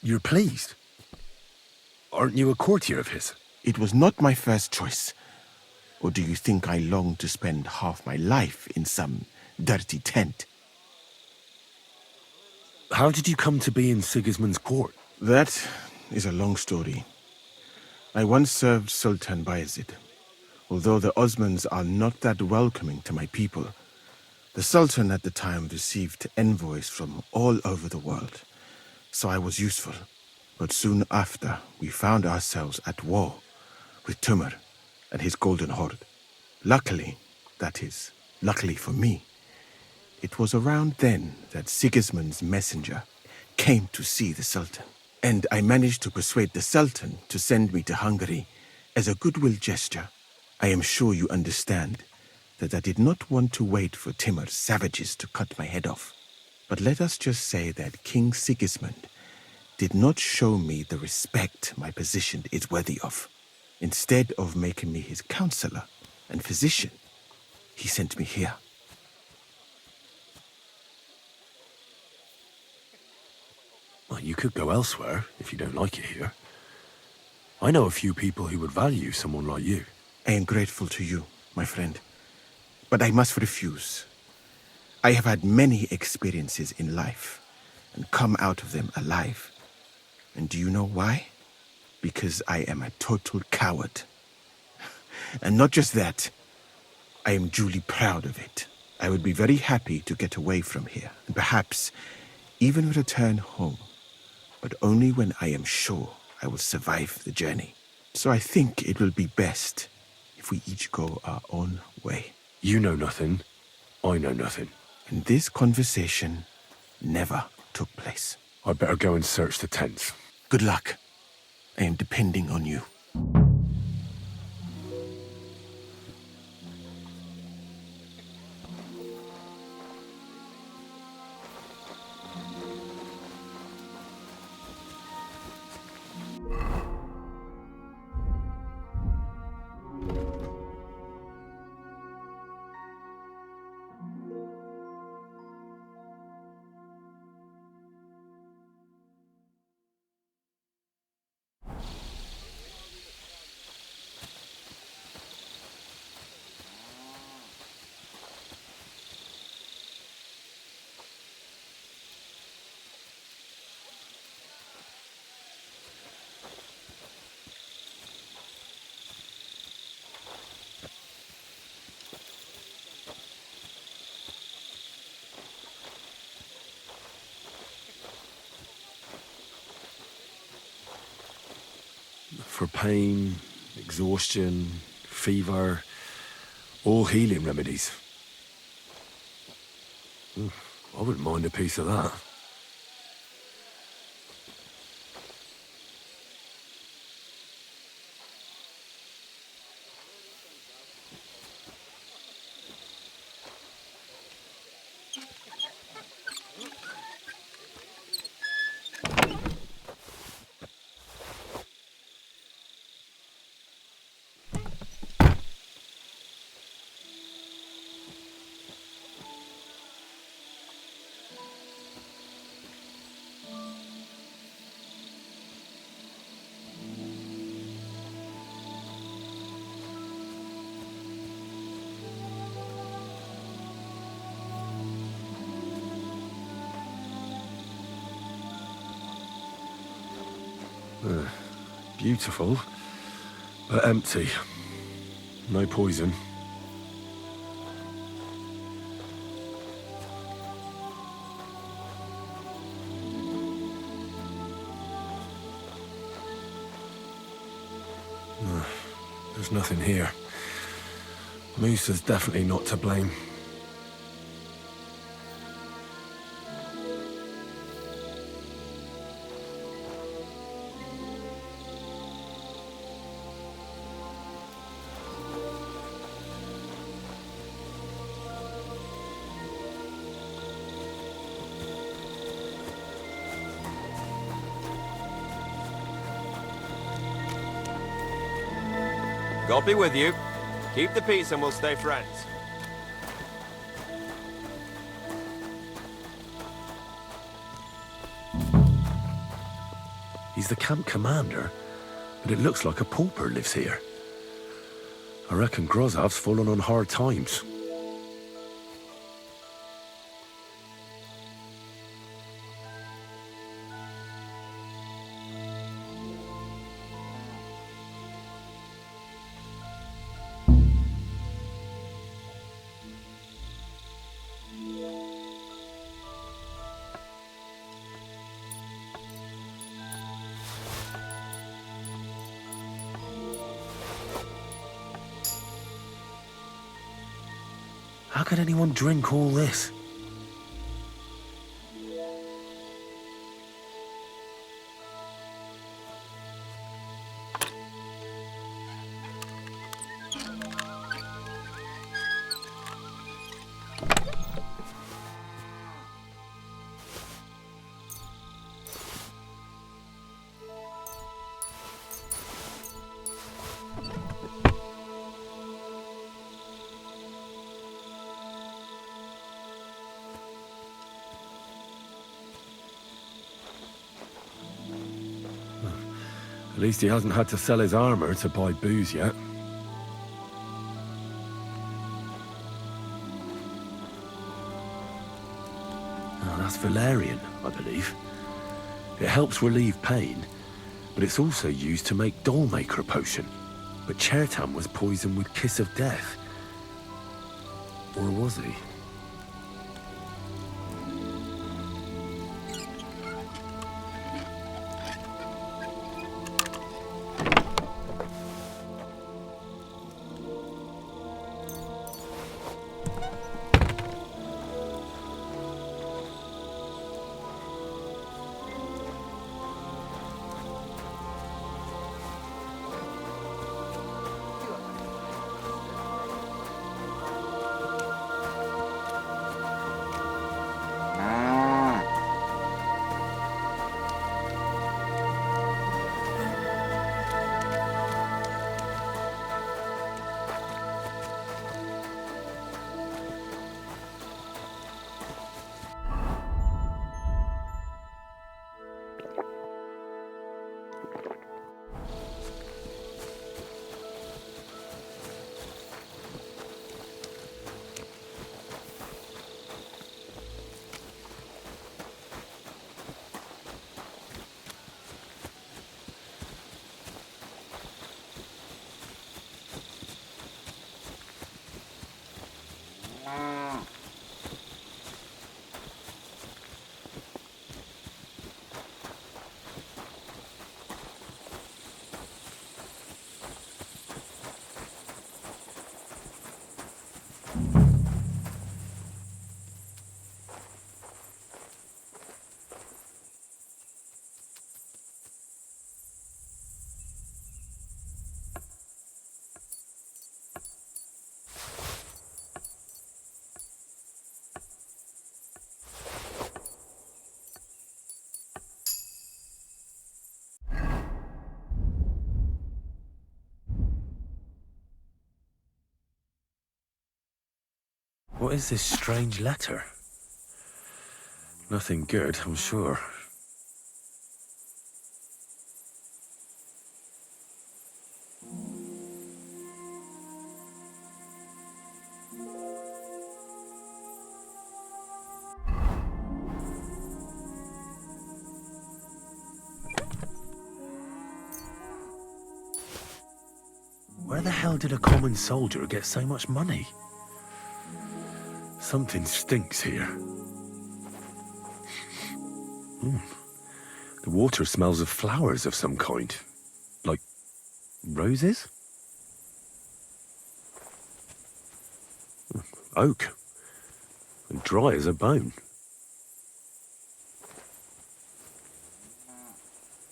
You're pleased? Aren't you a courtier of his? It was not my first choice. Or do you think I long to spend half my life in some dirty tent? How did you come to be in Sigismund's court? That is a long story. I once served Sultan Bayezid. Although the Osmans are not that welcoming to my people, the Sultan at the time received envoys from all over the world, so I was useful. But soon after, we found ourselves at war with Timur and his Golden Horde. Luckily, that is, luckily for me, it was around then that Sigismund's messenger came to see the Sultan. And I managed to persuade the Sultan to send me to Hungary as a goodwill gesture. I am sure you understand that I did not want to wait for Timur's savages to cut my head off. But let us just say that King Sigismund did not show me the respect my position is worthy of. Instead of making me his counselor and physician, he sent me here. Well, you could go elsewhere if you don't like it here. I know a few people who would value someone like you. I am grateful to you, my friend, but I must refuse. I have had many experiences in life and come out of them alive. And do you know why? Because I am a total coward. And not just that, I am duly proud of it. I would be very happy to get away from here, and perhaps even return home, but only when I am sure I will survive the journey. So I think it will be best if we each go our own way. You know nothing, I know nothing. And this conversation never took place. I'd better go and search the tents. Good luck. I am depending on you. For pain, exhaustion, fever, all healing remedies. I wouldn't mind a piece of that. Beautiful, but empty. No poison. There's nothing here. Musa's definitely not to blame. God be with you. Keep the peace and we'll stay friends. He's the camp commander, but it looks like a pauper lives here. I reckon Grozov's fallen on hard times. How could anyone drink all this? At least he hasn't had to sell his armor to buy booze yet. Oh, that's valerian, I believe. It helps relieve pain, but it's also used to make Dollmaker potion. But Chertan was poisoned with Kiss of Death. Or was he? What is this strange letter? Nothing good, I'm sure. Where the hell did a common soldier get so much money? Something stinks here. The water smells of flowers of some kind. Like roses? Oak. And dry as a bone.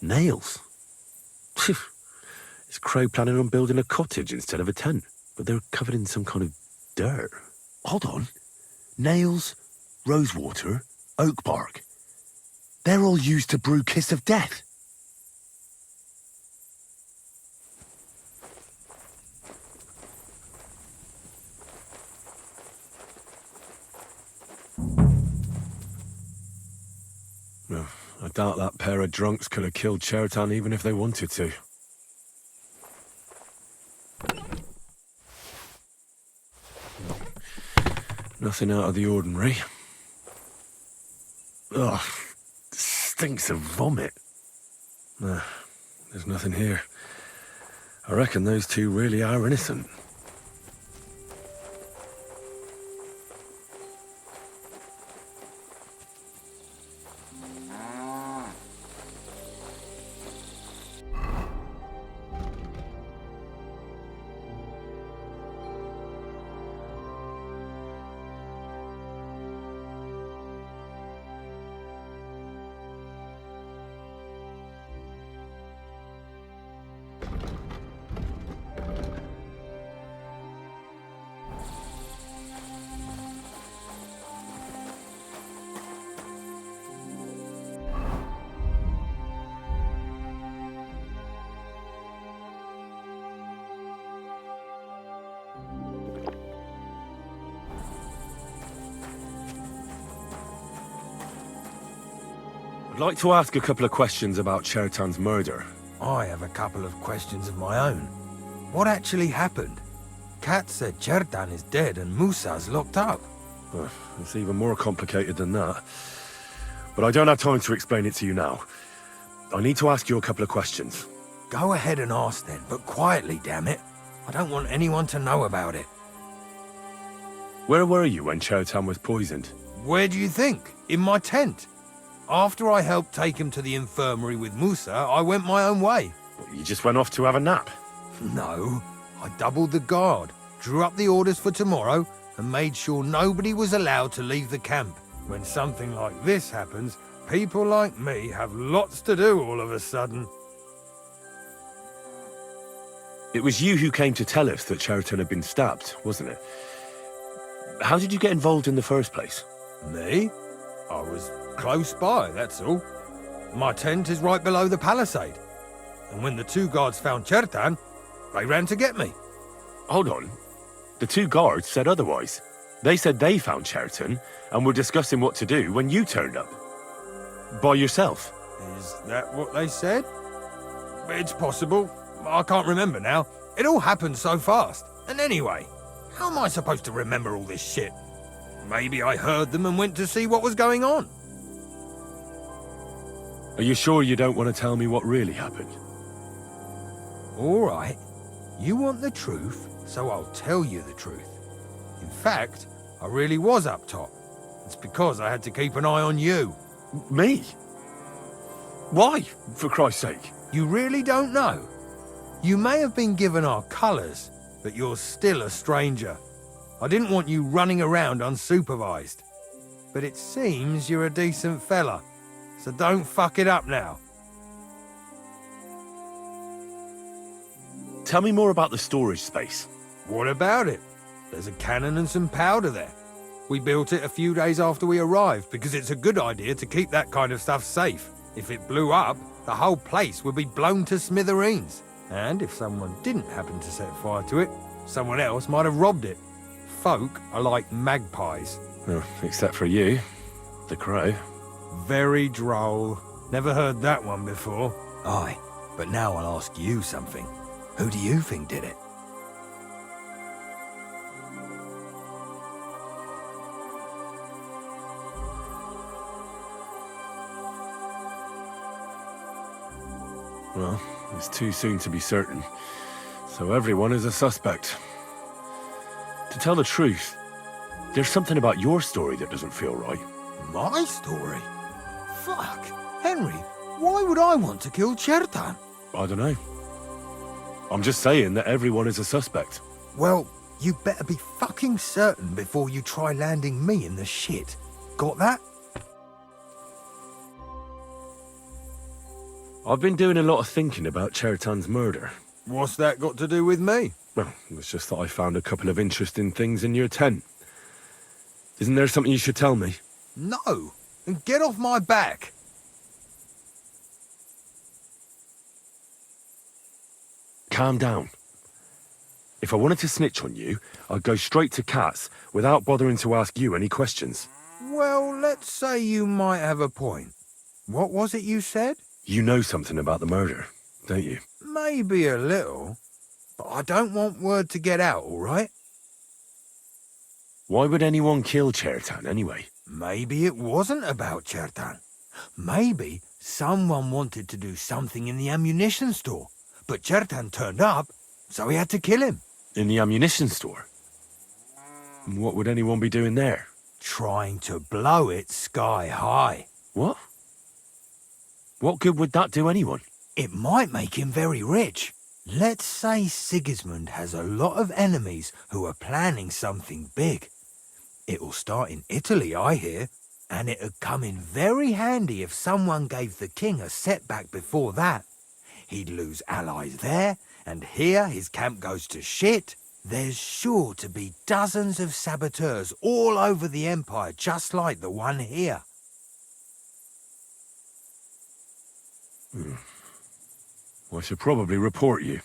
Nails. Is Crow planning on building a cottage instead of a tent? But they're covered in some kind of dirt. Hold on. Nails, rosewater, oak bark. They're all used to brew Kiss of Death. No, I doubt that pair of drunks could have killed Chertan even if they wanted to. Nothing out of the ordinary. Ugh, stinks of vomit. Nah, there's nothing here. I reckon those two really are innocent. I'd like to ask a couple of questions about Chertan's murder, I have a couple of questions of my own. What actually happened? Kat said Chertan is dead and Musa's locked up. It's even more complicated than that. But I don't have time to explain it to you now. I need to ask you a couple of questions. Go ahead and ask then, but quietly, damn it. I don't want anyone to know about it. Where were you when Chertan was poisoned? Where do you think? In my tent. After I helped take him to the infirmary with Musa, I went my own way. You just went off to have a nap? No, I doubled the guard, drew up the orders for tomorrow, and made sure nobody was allowed to leave the camp. When something like this happens, people like me have lots to do all of a sudden. It was you who came to tell us that Chertan had been stabbed, wasn't it? How did you get involved in the first place? Me? I was close by, that's all. My tent is right below the palisade. And when the two guards found Chertan, they ran to get me. Hold on. The two guards said otherwise. They said they found Chertan and were discussing what to do when you turned up. By yourself. Is that what they said? It's possible. I can't remember now. It all happened so fast. And anyway, how am I supposed to remember all this shit? Maybe I heard them and went to see what was going on. Are you sure you don't want to tell me what really happened? All right. You want the truth, so I'll tell you the truth. In fact, I really was up top. It's because I had to keep an eye on you. Me? Why, for Christ's sake? You really don't know? You may have been given our colours, but you're still a stranger. I didn't want you running around unsupervised. But it seems you're a decent fella, so don't fuck it up now. Tell me more about the storage space. What about it? There's a cannon and some powder there. We built it a few days after we arrived because it's a good idea to keep that kind of stuff safe. If it blew up, the whole place would be blown to smithereens. And if someone didn't happen to set fire to it, someone else might have robbed it. Folk are like magpies. Oh, except for you, the crow. Very droll. Never heard that one before. Aye, but now I'll ask you something. Who do you think did it? Well, it's too soon to be certain, so everyone is a suspect. To tell the truth, there's something about your story that doesn't feel right. My story? Fuck. Henry, why would I want to kill Chertan? I don't know. I'm just saying that everyone is a suspect. Well, you better be fucking certain before you try landing me in the shit. Got that? I've been doing a lot of thinking about Chertan's murder. What's that got to do with me? Well, it's just that I found a couple of interesting things in your tent. Isn't there something you should tell me? No, and get off my back. Calm down. If I wanted to snitch on you, I'd go straight to Kat's without bothering to ask you any questions. Well, let's say you might have a point. What was it you said? You know something about the murder, don't you? Maybe a little, but I don't want word to get out, all right? Why would anyone kill Chertan anyway? Maybe it wasn't about Chertan. Maybe someone wanted to do something in the ammunition store, but Chertan turned up, so he had to kill him. In the ammunition store? And what would anyone be doing there? Trying to blow it sky high. What? What good would that do anyone? It might make him very rich. Let's say Sigismund has a lot of enemies who are planning something big. It'll start in Italy, I hear, and it'd come in very handy if someone gave the king a setback before that. He'd lose allies there, and here his camp goes to shit. There's sure to be dozens of saboteurs all over the empire, just like the one here. I should probably report you.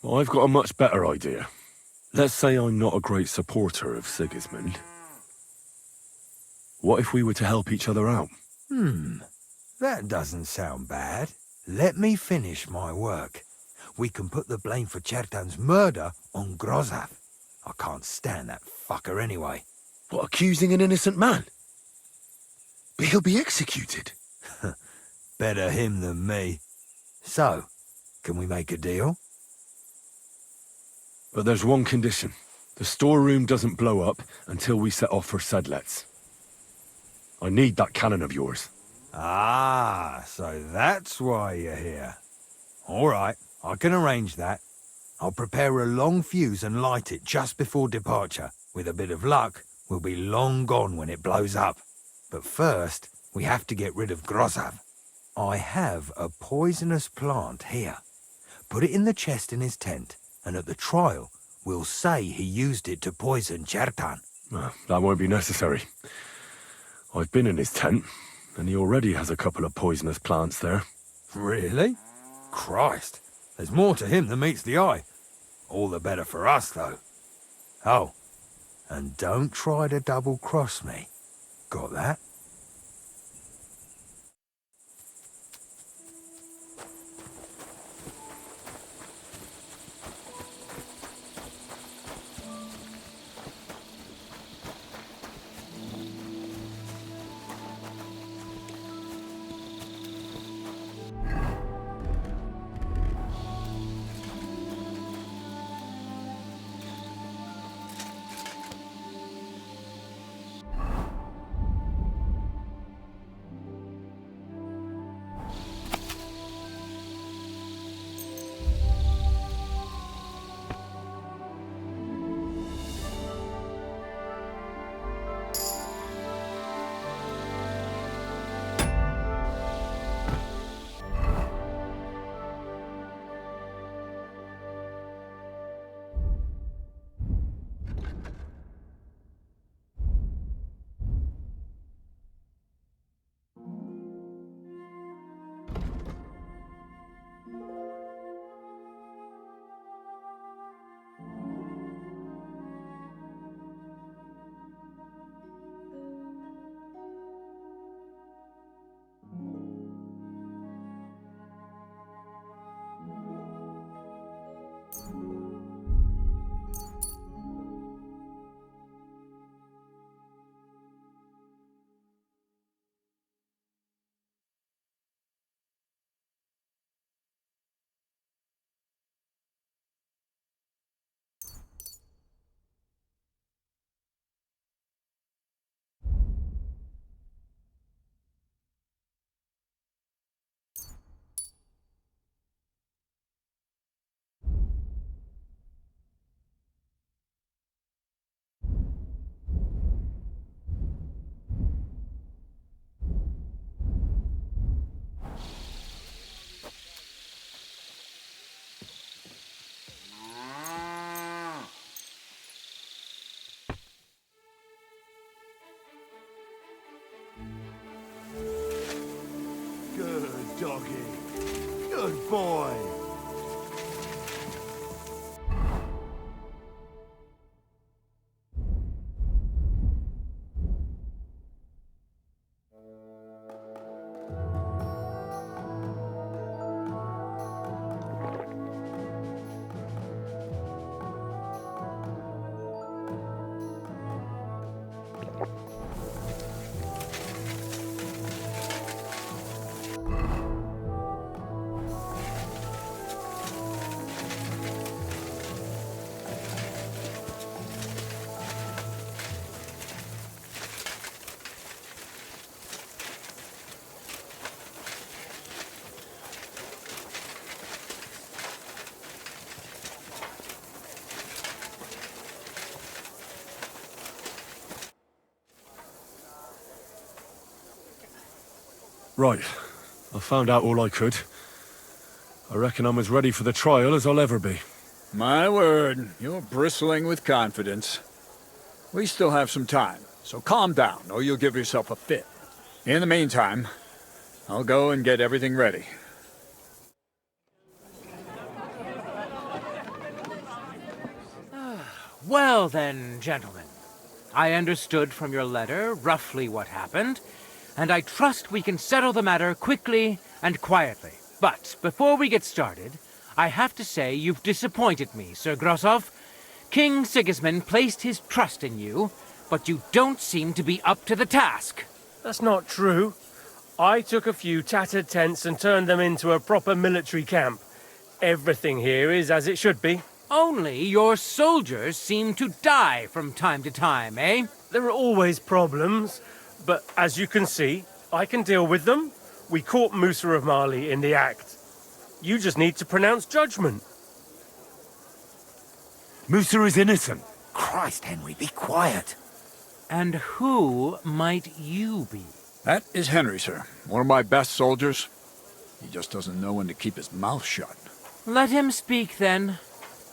But I've got a much better idea. Let's say I'm not a great supporter of Sigismund. What if we were to help each other out? That doesn't sound bad. let me finish my work. We can put the blame for Chertan's murder on Grozav. I can't stand that fucker anyway. What, accusing an innocent man? But he'll be executed. Better him than me. So, can we make a deal? But there's one condition. The storeroom doesn't blow up until we set off for Sedlets. I need that cannon of yours. Ah, so that's why you're here. All right, I can arrange that. I'll prepare a long fuse and light it just before departure. With a bit of luck, we'll be long gone when it blows up. But first, we have to get rid of Grozav. I have a poisonous plant here. Put it in the chest in his tent, and at the trial, we'll say he used it to poison Chertan. That won't be necessary. I've been in his tent, and he already has a couple of poisonous plants there. Really? Christ, there's more to him than meets the eye. All the better for us, though. Oh, and don't try to double-cross me. Got that? Good doggy. Good boy. Right. I found out all I could. I reckon I'm as ready for the trial as I'll ever be. My word, you're bristling with confidence. We still have some time, so calm down, or you'll give yourself a fit. In the meantime, I'll go and get everything ready. Well then, gentlemen. I understood from your letter roughly what happened, and I trust we can settle the matter quickly and quietly. But before we get started, I have to say you've disappointed me, Sir Grosov. King Sigismund placed his trust in you, but you don't seem to be up to the task. That's not true. I took a few tattered tents and turned them into a proper military camp. Everything here is as it should be. Only your soldiers seem to die from time to time, eh? There are always problems, but as you can see, I can deal with them. We caught Musa of Mali in the act. You just need to pronounce judgment. Musa is innocent. Christ, Henry, be quiet. And who might you be? That is Henry, sir. One of my best soldiers. He just doesn't know when to keep his mouth shut. Let him speak, then.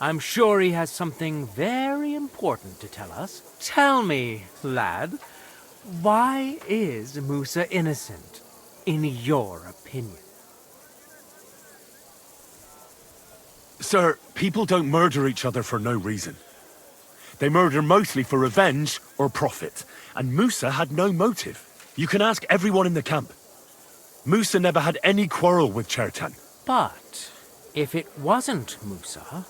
I'm sure he has something very important to tell us. Tell me, lad, why is Musa innocent, in your opinion? Sir, people don't murder each other for no reason. They murder mostly for revenge or profit, and Musa had no motive. You can ask everyone in the camp. Musa never had any quarrel with Chertan. But if it wasn't Musa,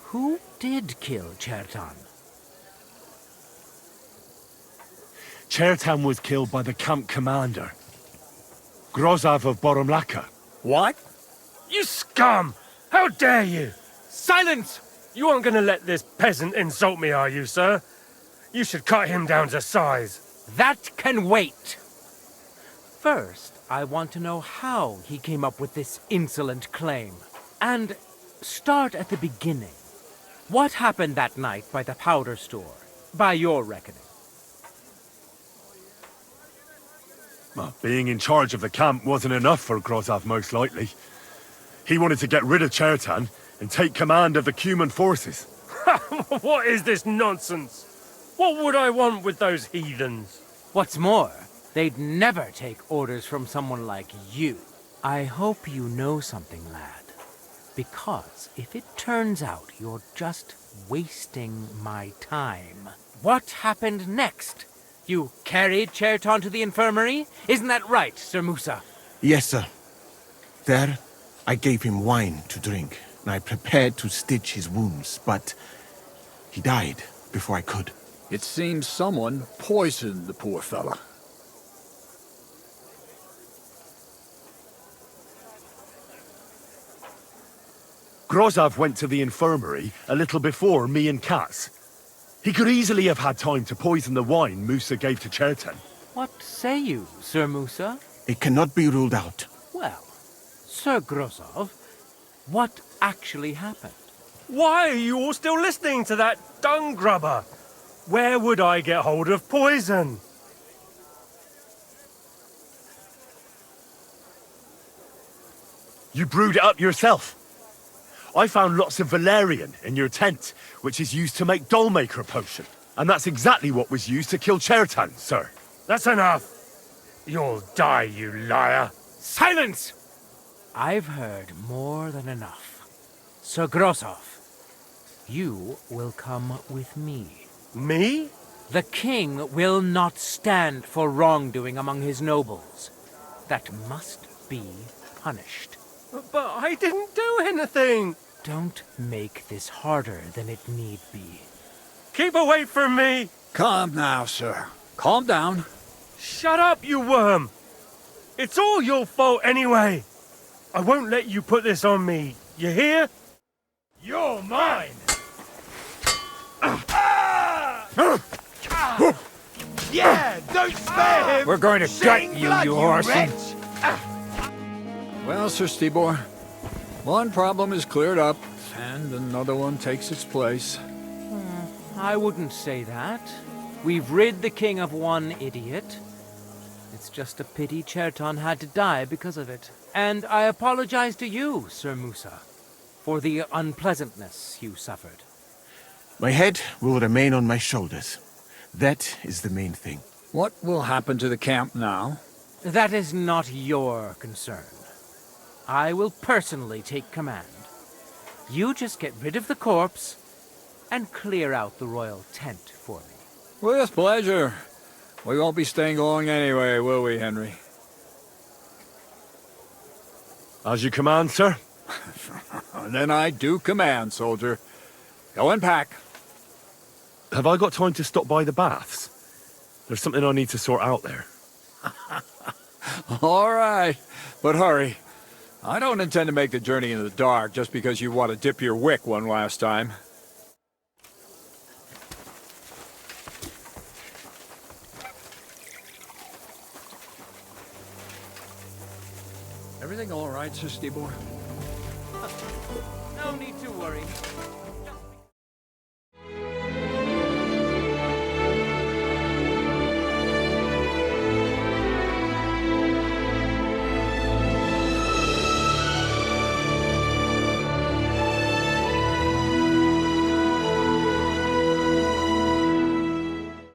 who did kill Chertan? Chertan was killed by the camp commander, Grozov of Boromlaka. What? You scum! How dare you! Silence! You aren't going to let this peasant insult me, are you, sir? You should cut him down to size. That can wait. First, I want to know how he came up with this insolent claim. And start at the beginning. What happened that night by the powder store, by your reckoning? Well, being in charge of the camp wasn't enough for Grozov, most likely. He wanted to get rid of Chertan and take command of the Cuman forces. What is this nonsense? What would I want with those heathens? What's more, they'd never take orders from someone like you. I hope you know something, lad. Because if it turns out you're just wasting my time, what happened next? You carried Chertan to the infirmary? Isn't that right, Sir Musa? Yes, sir. There, I gave him wine to drink, and I prepared to stitch his wounds, but he died before I could. It seems someone poisoned the poor fella. Grozov went to the infirmary a little before me and Katz. He could easily have had time to poison the wine Musa gave to Chertan. What say you, Sir Musa? It cannot be ruled out. Well, Sir Grozov, what actually happened? Why are you all still listening to that dung grubber? Where would I get hold of poison? You brewed it up yourself. I found lots of valerian in your tent, which is used to make dollmaker potion. And that's exactly what was used to kill Chertan, sir. That's enough. You'll die, you liar. Silence! I've heard more than enough. Sir Grozov, you will come with me. Me? The king will not stand for wrongdoing among his nobles. That must be punished. But I didn't do anything. Don't make this harder than it need be. Keep away from me. Calm now, sir. Calm down. Shut up, you worm. It's all your fault anyway. I won't let you put this on me. You hear? You're mine. Yeah, don't spare him! We're going to Shame gut you, blood, you arson. wretch. Well, Sir Stibor, one problem is cleared up, and another one takes its place. I wouldn't say that. We've rid the king of one idiot. It's just a pity Chertan had to die because of it. And I apologize to you, Sir Musa, for the unpleasantness you suffered. My head will remain on my shoulders. That is the main thing. What will happen to the camp now? That is not your concern. I will personally take command. You just get rid of the corpse and clear out the royal tent for me. With pleasure. We won't be staying long anyway, will we, Henry? As you command, sir. Then I do command, soldier. Go and pack. Have I got time to stop by the baths? There's something I need to sort out there. All right, but hurry. I don't intend to make the journey in the dark just because you want to dip your wick one last time. Everything all right, Sir Stibor? No need to worry.